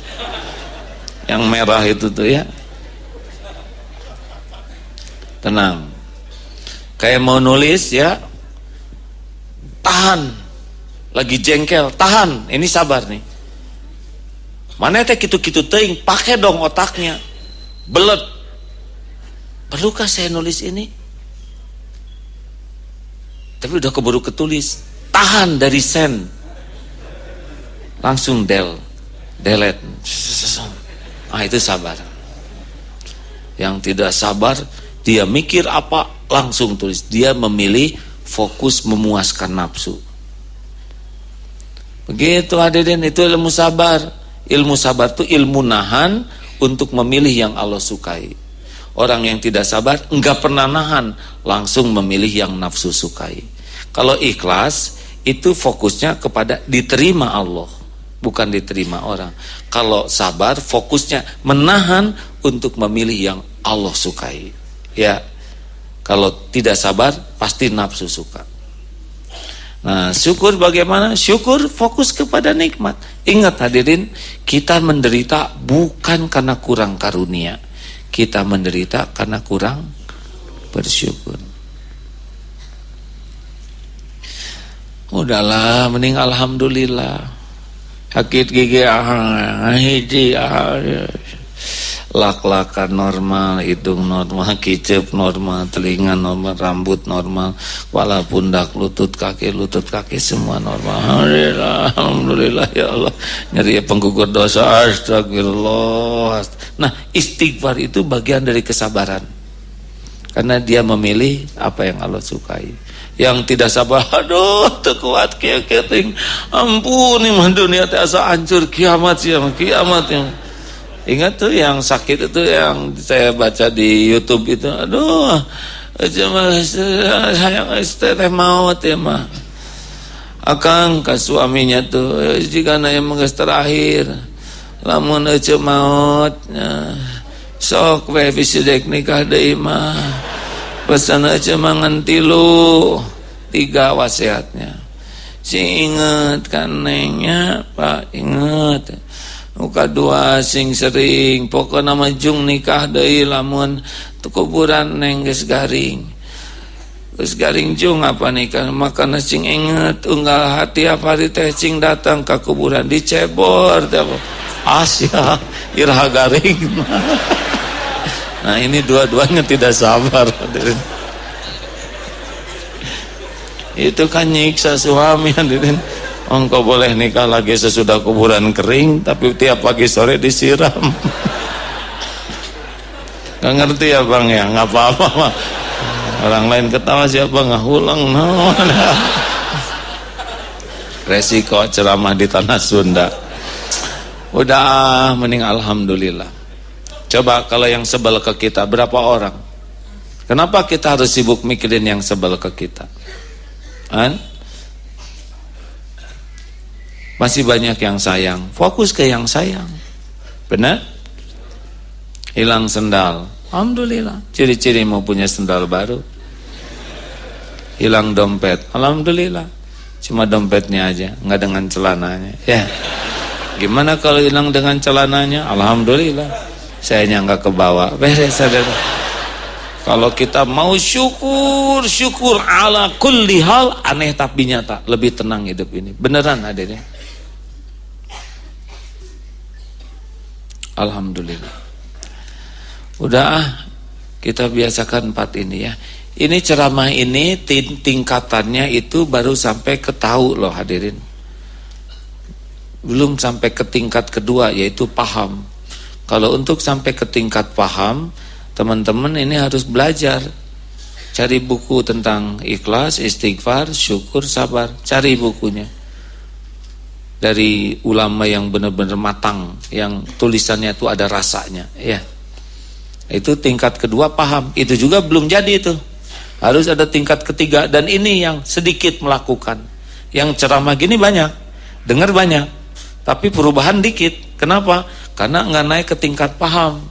Yang merah itu tuh ya. Tenang. Kayak mau nulis ya, tahan. Lagi jengkel, tahan. Ini sabar nih. Mana teh kitu-kitu teuing, pakai dong otaknya. Belet. Perlukah saya nulis ini? Tapi udah keburu ketulis. Tahan dari send. Langsung delete. Itu sabar. Yang tidak sabar, dia mikir apa langsung tulis. Dia memilih fokus memuaskan nafsu. Begitu hadirin, itu ilmu sabar. Ilmu sabar itu ilmu nahan untuk memilih yang Allah sukai. Orang yang tidak sabar enggak pernah nahan, langsung memilih yang nafsu sukai. Kalau ikhlas itu fokusnya kepada diterima Allah, bukan diterima orang. Kalau sabar fokusnya menahan untuk memilih yang Allah sukai. Ya. Kalau tidak sabar pasti nafsu suka. Nah, syukur bagaimana? Syukur fokus kepada nikmat. Ingat hadirin, kita menderita bukan karena kurang karunia. Kita menderita karena kurang bersyukur. Udahlah, mending alhamdulillah. Sakit gigi hiji lak-lakan normal, hidung normal, kicep normal, telinga normal, rambut normal, kepala, pundak, lutut kaki semua normal. Alhamdulillah ya Allah. Nyeri penggugur dosa, astagfirullah. Nah, istighfar itu bagian dari kesabaran. Karena dia memilih apa yang Allah sukai. Yang tidak sabar, aduh terkuat keting, ampun mah dunia teh asa hancur, kiamat ya. Ingat tuh yang sakit itu yang saya baca di YouTube itu, aduh cuma sayang istri maut ya mah. Akang ke suaminya tuh, jika na yang mengges terakhir, lamun ece maut, sok we bisidek nikah deui mah. Pesan aja mangan 3 wasiatnya. Si inget kan nengnya, Pak inget. Muka 2 sing sering. Pokoknya nama jung nikah deui lamun kuburan neng geus garing. Geus garing jung apa nikah? Makana sing inget unggal hati apa hari teh cing datang ke kuburan dicebor teh. Asya irah garing. Nah ini dua-duanya tidak sabar. Itu kan nyiksa suami hadirin. Engkau boleh nikah lagi sesudah kuburan kering, tapi tiap pagi sore disiram. Gak ngerti ya bang ya, nggak apa-apa mah. Orang lain ketawa siapa nggak ulang. No. Resiko ceramah di tanah Sunda. Udah mending alhamdulillah. Coba kalau yang sebel ke kita berapa orang? Kenapa kita harus sibuk mikirin yang sebel ke kita? Masih banyak yang sayang. Fokus ke yang sayang. Benar? Hilang sendal, Alhamdulillah. Ciri-ciri mau punya sendal baru. Hilang dompet, alhamdulillah. Cuma dompetnya aja, nggak dengan celananya. Ya. Gimana kalau hilang dengan celananya? Alhamdulillah. Sayanya nggak kebawa. Beres, saudara. Kalau kita mau syukur ala kulli hal, aneh tapi nyata, lebih tenang hidup ini. Beneran hadirin. Alhamdulillah. Udah kita biasakan 4 ini ya. Ini ceramah ini tingkatannya itu baru sampai ke tahu loh hadirin. Belum sampai ke tingkat kedua yaitu paham. Kalau untuk sampai ke tingkat paham, teman-teman ini harus belajar. Cari buku tentang ikhlas, istighfar, syukur, sabar. Cari bukunya. Dari ulama yang benar-benar matang, yang tulisannya itu ada rasanya, ya. Itu tingkat kedua paham. Itu juga belum jadi itu. Harus ada tingkat ketiga. Dan ini yang sedikit melakukan. Yang ceramah gini banyak, dengar banyak, tapi perubahan dikit. Kenapa? Karena nggak naik ke tingkat paham.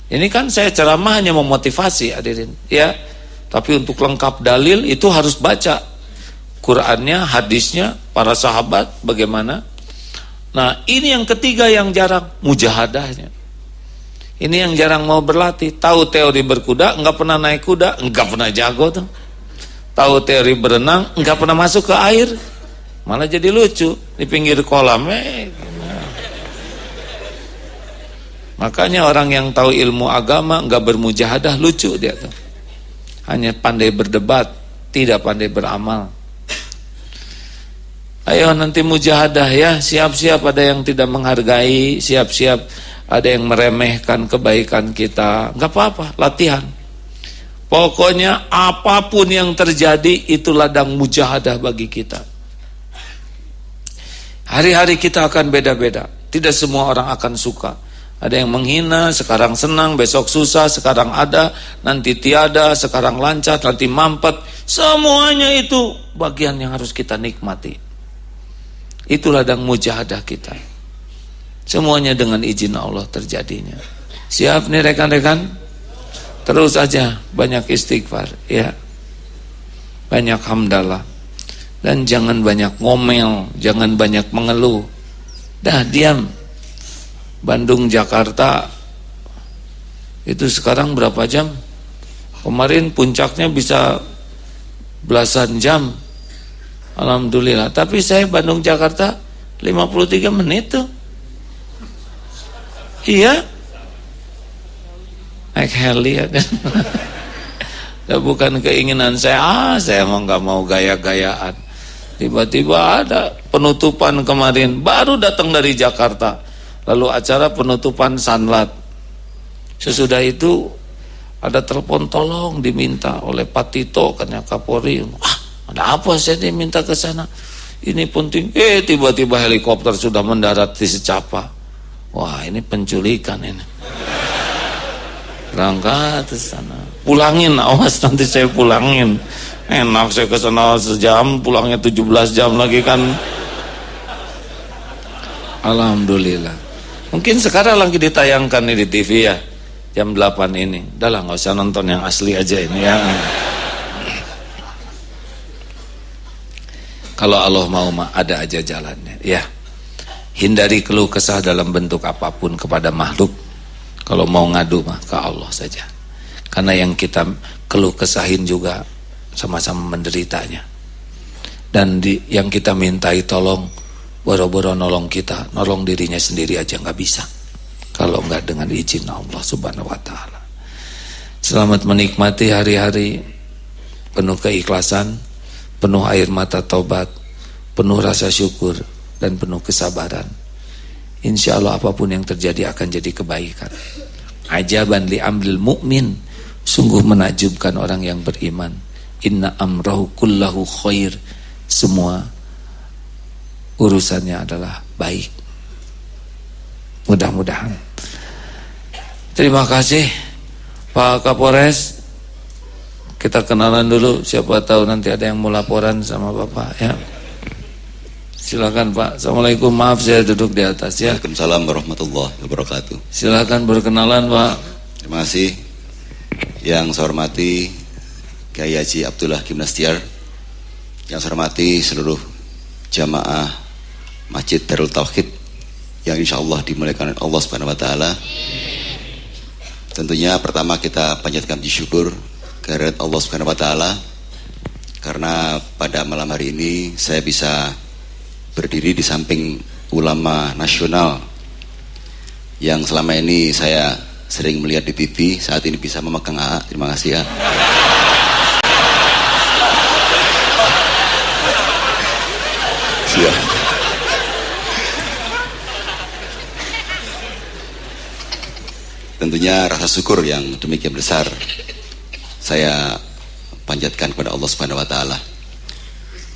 Ini kan saya ceramah hanya memotivasi hadirin, ya. Tapi untuk lengkap dalil itu harus baca Qur'annya, hadisnya, para sahabat bagaimana. Nah ini yang ketiga yang jarang, mujahadahnya. Ini yang jarang mau berlatih. Tahu teori berkuda, enggak pernah naik kuda, enggak pernah jago tuh. Tahu teori berenang, enggak pernah masuk ke air, malah jadi lucu di pinggir kolam. Makanya orang yang tahu ilmu agama enggak bermujahadah, lucu dia tuh. Hanya pandai berdebat, tidak pandai beramal. Ayo nanti mujahadah ya, siap-siap ada yang tidak menghargai, siap-siap ada yang meremehkan kebaikan kita. Enggak apa-apa, latihan. Pokoknya apapun yang terjadi itu ladang mujahadah bagi kita. Hari-hari kita akan beda-beda. Tidak semua orang akan suka. Ada yang menghina, sekarang senang, besok susah, sekarang ada, nanti tiada, sekarang lancar, nanti mampet. Semuanya itu bagian yang harus kita nikmati. Itu ladang mujahadah kita. Semuanya dengan izin Allah terjadinya. Siap nih rekan-rekan? Terus aja banyak istighfar, ya. Banyak hamdalah. Dan jangan banyak ngomel, jangan banyak mengeluh. Dah diam. Bandung Jakarta itu sekarang berapa jam? Kemarin puncaknya bisa belasan jam. Alhamdulillah. Tapi saya Bandung Jakarta 53 menit tuh. Iya, naik heli ya. Bukan keinginan saya. Saya mau nggak mau gaya-gayaan. Tiba-tiba ada penutupan kemarin, baru datang dari Jakarta. Lalu acara penutupan Sanlat. Sesudah itu ada telepon tolong diminta oleh Pak Tito, katanya Kapolri. Ada apa saya diminta ke sana? Ini penting. Tiba-tiba helikopter sudah mendarat di Secapa. Wah ini penculikan ini. Berangkat ke sana. Pulangin, awas nanti saya pulangin. Enak saya ke sana sejam, pulangnya 17 jam lagi kan. Alhamdulillah. Mungkin sekarang lagi ditayangkan nih di TV ya, jam 8 ini. Udah lah, nggak usah nonton yang asli aja ini ya. Kalau Allah mau ada aja jalannya ya. Hindari keluh kesah dalam bentuk apapun kepada makhluk. Kalau mau ngadu mah ke Allah saja. Karena yang kita keluh kesahin juga sama-sama menderitanya. Dan yang kita mintai tolong, boro-boro nolong kita, nolong dirinya sendiri aja nggak bisa. Kalau nggak dengan izin Allah Subhanahu Wa Taala. Selamat menikmati hari-hari penuh keikhlasan, penuh air mata taubat, penuh rasa syukur, dan penuh kesabaran. Insya Allah apapun yang terjadi akan jadi kebaikan. Ajaban li amril mu'min, sungguh menakjubkan orang yang beriman. Inna amrahu kullahu khair, semua urusannya adalah baik. Mudah-mudahan. Terima kasih Pak Kapolres. Kita kenalan dulu, siapa tahu nanti ada yang mau laporan sama Bapak ya. Silakan Pak. Assalamualaikum, maaf saya duduk di atas ya. Waalaikumsalam warahmatullahi wabarakatuh. Silakan berkenalan Pak. Terima kasih. Yang saya hormati Kiai Haji Abdullah Gimnastiar. Yang saya hormati seluruh jamaah Masjid Darul Tauhid yang insya Allah dimuliakan oleh Allah Subhanahu Wa Taala. Tentunya pertama kita panjatkan puji syukur kehadirat Allah Subhanahu Wa Taala karena pada malam hari ini saya bisa berdiri di samping ulama nasional yang selama ini saya sering melihat di TV, saat ini bisa memegang AA. Terima kasih ya. Siap. Tentunya rasa syukur yang demikian besar saya panjatkan kepada Allah Subhanahu Wa Taala.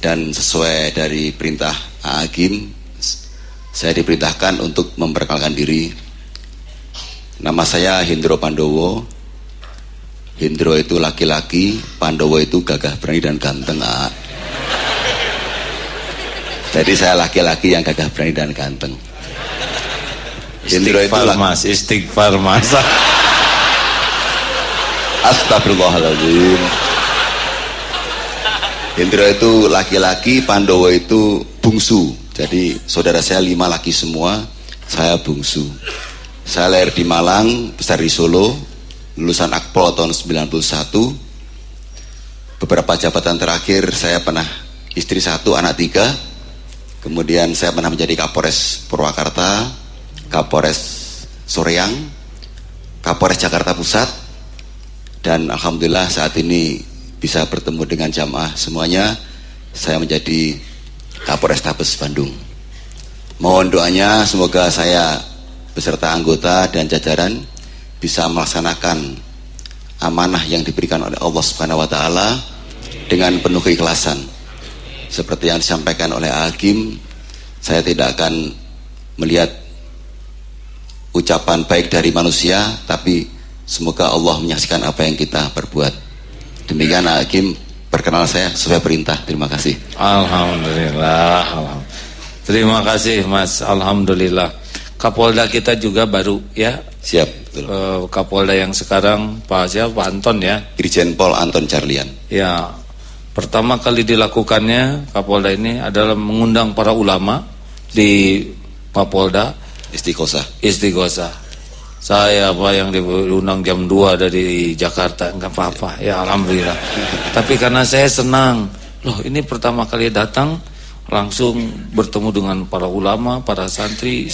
Dan sesuai dari perintah Agim, saya diperintahkan untuk memperkenalkan diri. Nama saya Hendro Pandowo. Hendro itu laki-laki, Pandowo itu gagah, berani dan ganteng. Jadi saya laki-laki yang gagah, berani dan ganteng. Hendro itu Mas, istighfar Mas. Astagfirullahaladzim. Hendro itu laki-laki, Pandowo itu bungsu. Jadi saudara saya 5 laki semua, saya bungsu. Saya lahir di Malang, besar di Solo, lulusan Akpol tahun 91. Beberapa jabatan terakhir saya pernah istri 1, anak 3. Kemudian saya pernah menjadi Kapolres Purwakarta, Kapolres Soreang, Kapolres Jakarta Pusat, dan alhamdulillah saat ini bisa bertemu dengan jamaah semuanya. Saya menjadi Kapolres Tabes Bandung. Mohon doanya semoga saya beserta anggota dan jajaran bisa melaksanakan amanah yang diberikan oleh Allah Subhanahu Wa Taala dengan penuh keikhlasan. Seperti yang disampaikan oleh Hakim, saya tidak akan melihat ucapan baik dari manusia, tapi semoga Allah menyaksikan apa yang kita perbuat. Demikian Hakim, perkenalan saya sesuai perintah. Terima kasih. Alhamdulillah. Terima kasih Mas. Alhamdulillah. Kapolda kita juga baru ya. Siap. Betul. Kapolda yang sekarang Pak siapa? Pak Anton ya. Irjen Pol Anton Carlian. Ya. Pertama kali dilakukannya Kapolda ini adalah mengundang para ulama di Kapolda. Istighosah. Saya yang diundang jam 2 dari Jakarta, enggak apa-apa ya, alhamdulillah. Tapi karena saya senang, loh ini pertama kali datang langsung bertemu dengan para ulama, para santri,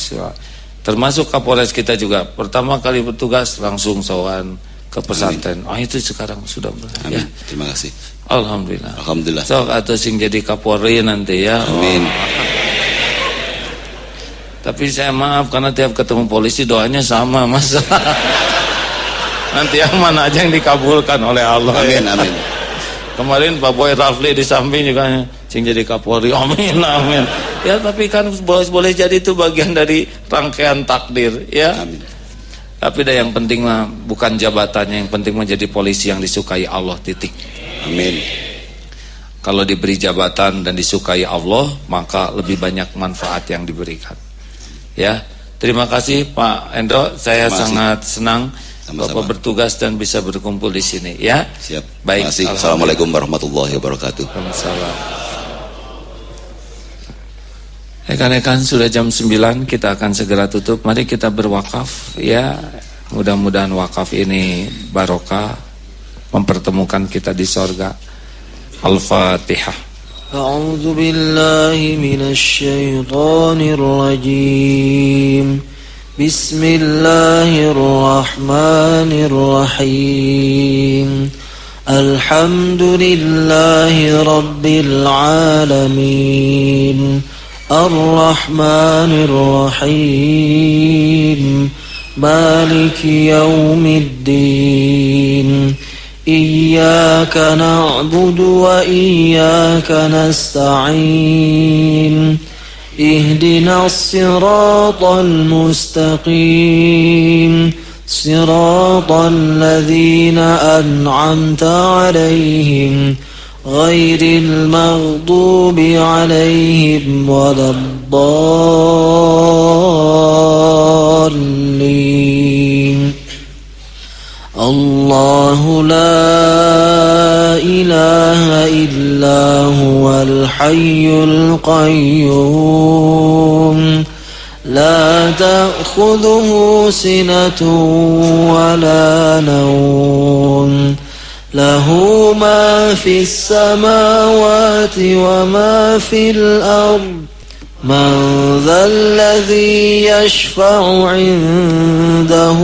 termasuk Kapolres kita juga pertama kali bertugas langsung sowan ke pesantren. Itu sekarang sudah Amin. Ya. Terima kasih. Alhamdulillah. So atau sing jadi Kapolri nanti ya. Amin. Tapi saya maaf karena tiap ketemu polisi doanya sama Mas. Nanti yang mana aja yang dikabulkan oleh Allah. Amin, ya. amin. Kemarin Pak Boy Rafli di samping juga sing jadi Kapolri. Amin, amin. Ya tapi kan boleh jadi itu bagian dari rangkaian takdir ya. Amin. Tapi yang penting mah bukan jabatannya, yang penting menjadi polisi yang disukai Allah, titik. Amin. Kalau diberi jabatan dan disukai Allah, maka lebih banyak manfaat yang diberikan. Ya, terima kasih Pak Endro. Saya sangat senang Bapak bertugas dan bisa berkumpul di sini. Ya, siap. Baik. Terima kasih. Assalamualaikum warahmatullahi wabarakatuh. Waalaikumsalam. Rekan-rekan, sudah jam 9, kita akan segera tutup. Mari kita berwakaf. Ya, mudah-mudahan wakaf ini barokah, mempertemukan kita di sorga. Al-Fatihah. أعوذ بالله من الشيطان الرجيم بسم الله الرحمن الرحيم الحمد لله رب العالمين الرحمن الرحيم مالك يوم الدين إياك نعبد وإياك نستعين اهدنا الصراط المستقيم صراط الذين أنعمت عليهم غير المغضوب عليهم ولا الضالين الله لا إله إلا هو الحي القيوم لا تأخذه سنة ولا نوم له ما في السماوات وما في الأرض من ذا الذي يشفع عنده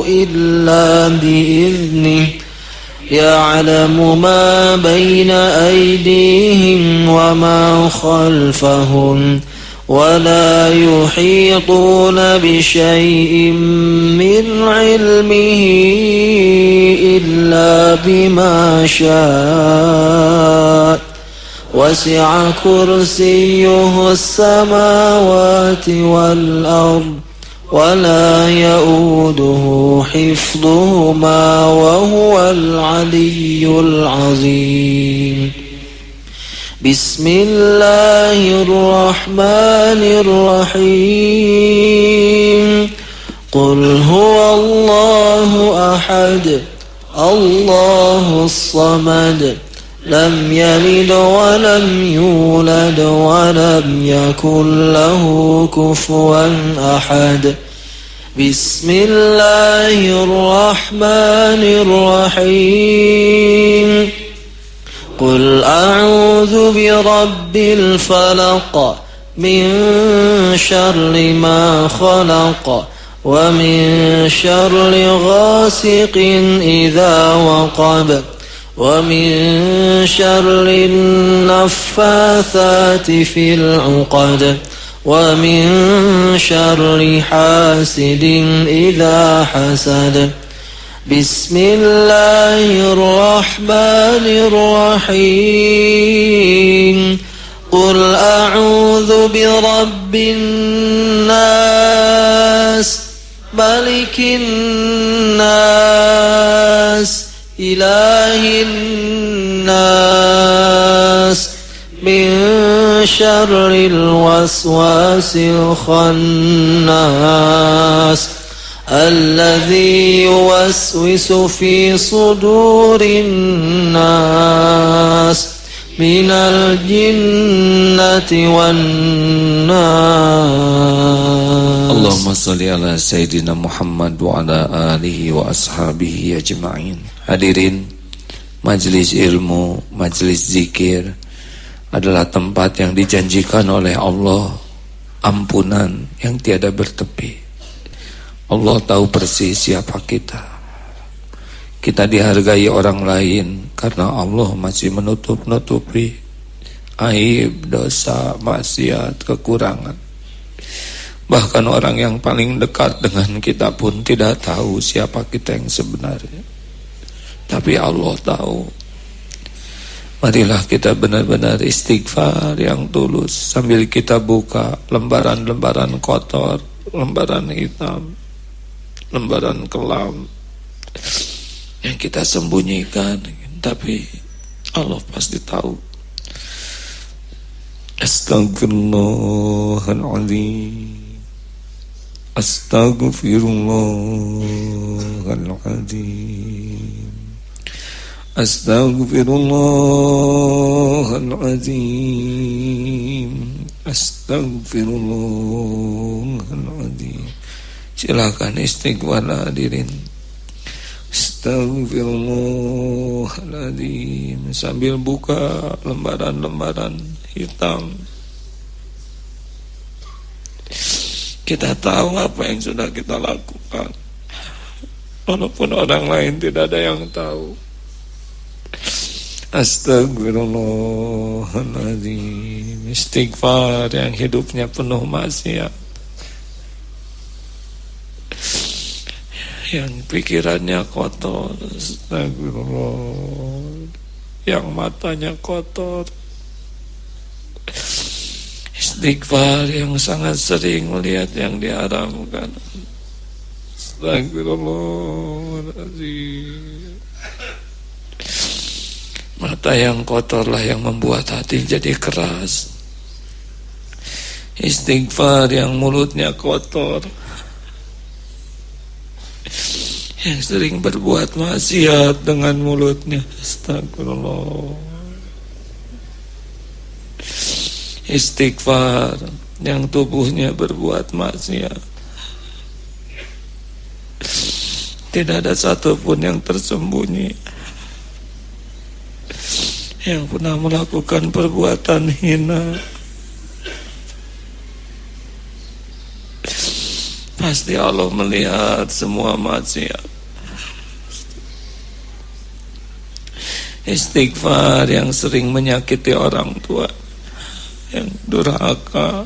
إلا بإذنه يعلم ما بين أيديهم وما خلفهم ولا يحيطون بشيء من علمه إلا بما شاء وسع كرسيه السماوات والأرض ولا يؤوده حفظهما وهو العلي العظيم بسم الله الرحمن الرحيم قل هو الله أحد الله الصمد لم يلد ولم يولد ولم يكن له كفوا أحد بسم الله الرحمن الرحيم قل أعوذ برب الفلق من شر ما خلق ومن شر غاسق إذا وقب ومن شر النفاثات في العقد ومن شر حاسد إذا حسد بسم الله الرحمن الرحيم قل أعوذ برب الناس ملك الناس إله الناس من شر الوسواس الخناس الذي يوسوس في صدور الناس من الجنة والناس اللهم صل على سيدنا محمد wa ala alihi wa ashabihi ajma'in. Hadirin, majelis ilmu, majelis zikir adalah tempat yang dijanjikan oleh Allah ampunan yang tiada bertepi. Allah tahu persis siapa kita. Kita dihargai orang lain karena Allah masih menutup-nutupi aib, dosa, maksiat, kekurangan. Bahkan orang yang paling dekat dengan kita pun tidak tahu siapa kita yang sebenarnya. Tapi Allah tahu. Marilah kita benar-benar istighfar yang tulus sambil kita buka lembaran-lembaran kotor, lembaran hitam, lembaran kelam yang kita sembunyikan, tapi Allah pasti tahu. Astagfirullahaladzim, astagfirullahaladzim, astagfirullahaladzim, astagfirullahaladzim. Silakan istighfar hadirin. Astagfirullahaladzim sambil buka lembaran-lembaran hitam. Kita tahu apa yang sudah kita lakukan, walaupun orang lain tidak ada yang tahu. Astagfirullahaladzim. Istighfar yang hidupnya penuh maksiat, yang pikirannya kotor, astagfirullah, yang matanya kotor. Istighfar yang sangat sering melihat yang diharamkan. Astagfirullahaladzim. Mata yang kotorlah yang membuat hati jadi keras. Istighfar yang mulutnya kotor, yang sering berbuat maksiat dengan mulutnya. Astagfirullah. Istighfar yang tubuhnya berbuat maksiat. Tidak ada satupun yang tersembunyi yang pernah melakukan perbuatan hina. Pasti Allah melihat semua maksiat. Istighfar yang sering menyakiti orang tua, yang durhaka,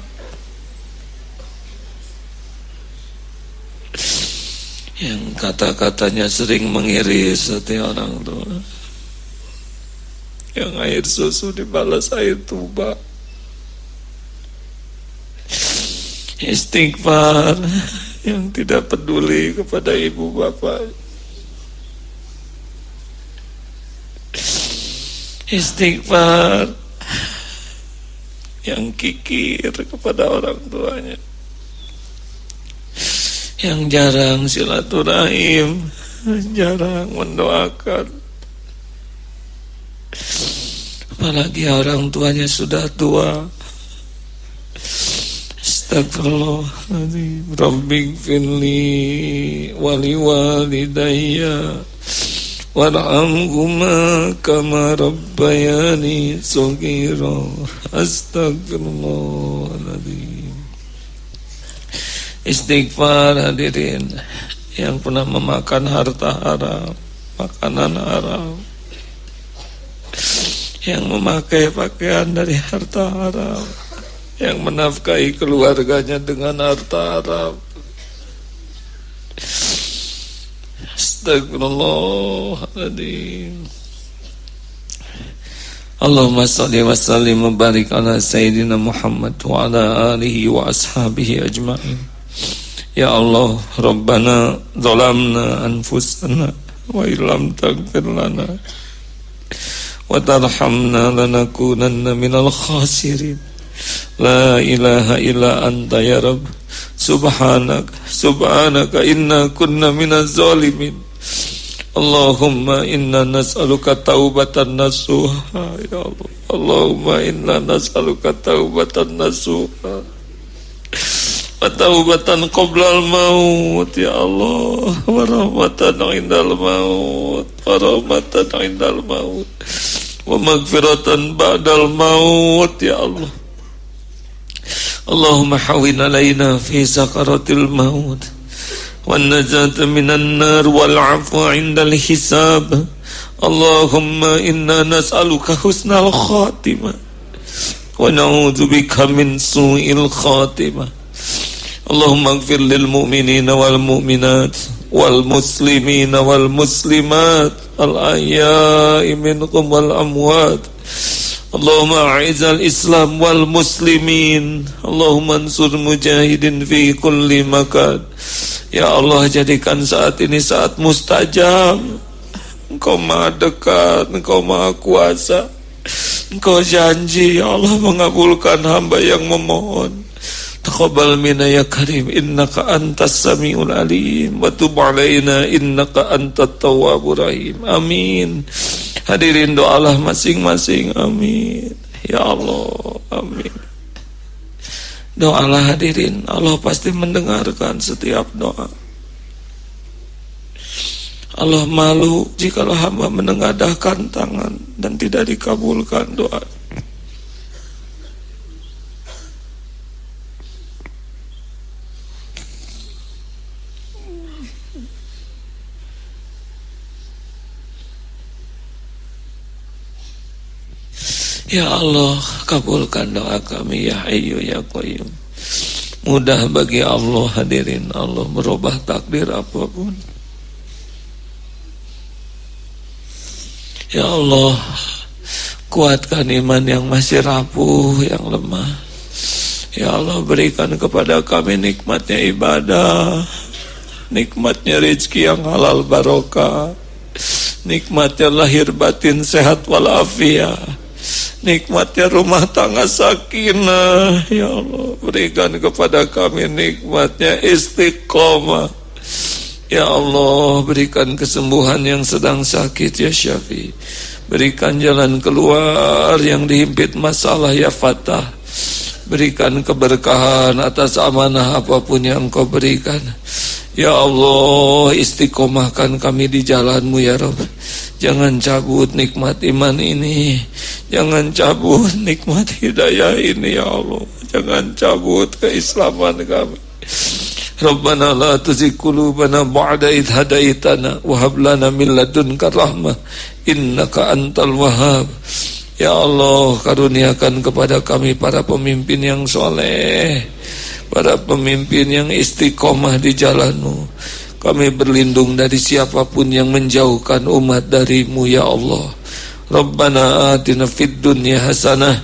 yang kata-katanya sering mengiris hati orang tua, yang air susu dibalas air tuba. Istighfar yang tidak peduli kepada ibu bapak. Istighfar yang kikir kepada orang tuanya, yang jarang silaturahim, jarang mendoakan, apalagi orang tuanya sudah tua. Astagfirullahaladzim. Rabbighfirli wali walidayya warhamhuma kama rabbayani shaghira. Astagfirullahaladzim. Istighfar hadirin yang pernah memakan harta haram, makanan haram, yang memakai pakaian dari harta haram, yang menafkahi keluarganya dengan harta haram. Astagfirullahaladzim. Allahumma salli wa sallim wa barik ala Sayyidina Muhammad wa ala alihi wa ashabihi ajma'in. Ya Allah, Rabbana zalamna anfusana wa illam taghfir lana wa tarhamna lanakunanna minal khasirin. La ilaha illa anta ya Rabb. Subhanaka inna kunna minaz zalimin. Allahumma inna nas'aluka taubatan nasuha ya Allah. Allahumma inna nas'aluka taubatan nasuha wa taubatan qoblal maut ya Allah, wa rahmatan indal maut, wa rahmatan indal maut, wa maghfiratan ba'dal maut ya Allah. Allahumma hawin alaina fi sakaratil maut wan najata minan nar wal afwa indal hisab. Allahumma inna nas'aluka husnal khatimah wa na'udzubika min su'il khatimah. Allahumma ighfir lil mu'minina wal mu'minat wal muslimina wal muslimat al ahya'i minhum wal amwat. Allahumma a'izal Islam wal muslimin. Allahumma ansur mujahidin fi kulli makan. Ya Allah, jadikan saat ini saat mustajab. Engkau maha dekat, Engkau maha kuasa. Engkau janji ya Allah mengabulkan hamba yang memohon. Taqabbal minna ya karim, innaka antas samiul alim, wa tub alaina innaka antat tawwabur rahim. Amin. Hadirin doalah masing-masing. Amin. Ya Allah. Amin. Doalah hadirin. Allah pasti mendengarkan setiap doa. Allah malu jikalau hamba menengadahkan tangan dan tidak dikabulkan doa. Ya Allah, kabulkan doa kami ya Hayyu ya Qayyum. Mudah bagi Allah hadirin. Allah merubah takdir apapun. Ya Allah, kuatkan iman yang masih rapuh, yang lemah. Ya Allah, berikan kepada kami nikmatnya ibadah, nikmatnya rezeki yang halal barokah, nikmatnya lahir batin sehat walafiat, nikmatnya rumah tangga sakinah. Ya Allah, berikan kepada kami nikmatnya istiqomah. Ya Allah, berikan kesembuhan yang sedang sakit ya Syafi. Berikan jalan keluar yang dihimpit masalah ya Fatah. Berikan keberkahan atas amanah apapun yang Engkau berikan. Ya Allah, istiqomahkan kami di jalan-Mu ya Rabb. Jangan cabut nikmat iman ini, jangan cabut nikmat hidayah ini ya Allah. Jangan cabut keislaman kami. Rabbana la tuzigh qulubana ba'da idh hadaitana wa hab lana min ladunka rahmah innaka antal wahhab. Ya Allah, karuniakan kepada kami para pemimpin yang soleh, para pemimpin yang istiqomah di jalan-Mu. Kami berlindung dari siapapun yang menjauhkan umat dari-Mu ya Allah. Rabbana atina fid dunya hasanah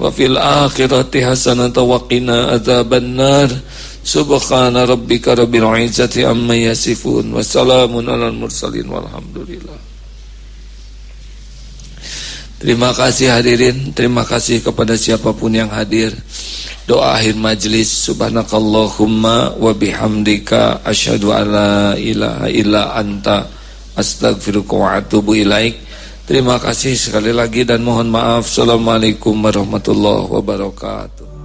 wa fil akhirati hasanah wa qina adzabannar. Subhana rabbika rabbil izzati amma yasifun wa salamun alal mursalin walhamdulillah. Terima kasih hadirin, terima kasih kepada siapapun yang hadir. Doa akhir majlis, subhanakallahumma wa bihamdika asyhadu an la ilaha illa anta astaghfiruka wa atubu ilaik. Terima kasih sekali lagi dan mohon maaf. Assalamualaikum warahmatullahi wabarakatuh.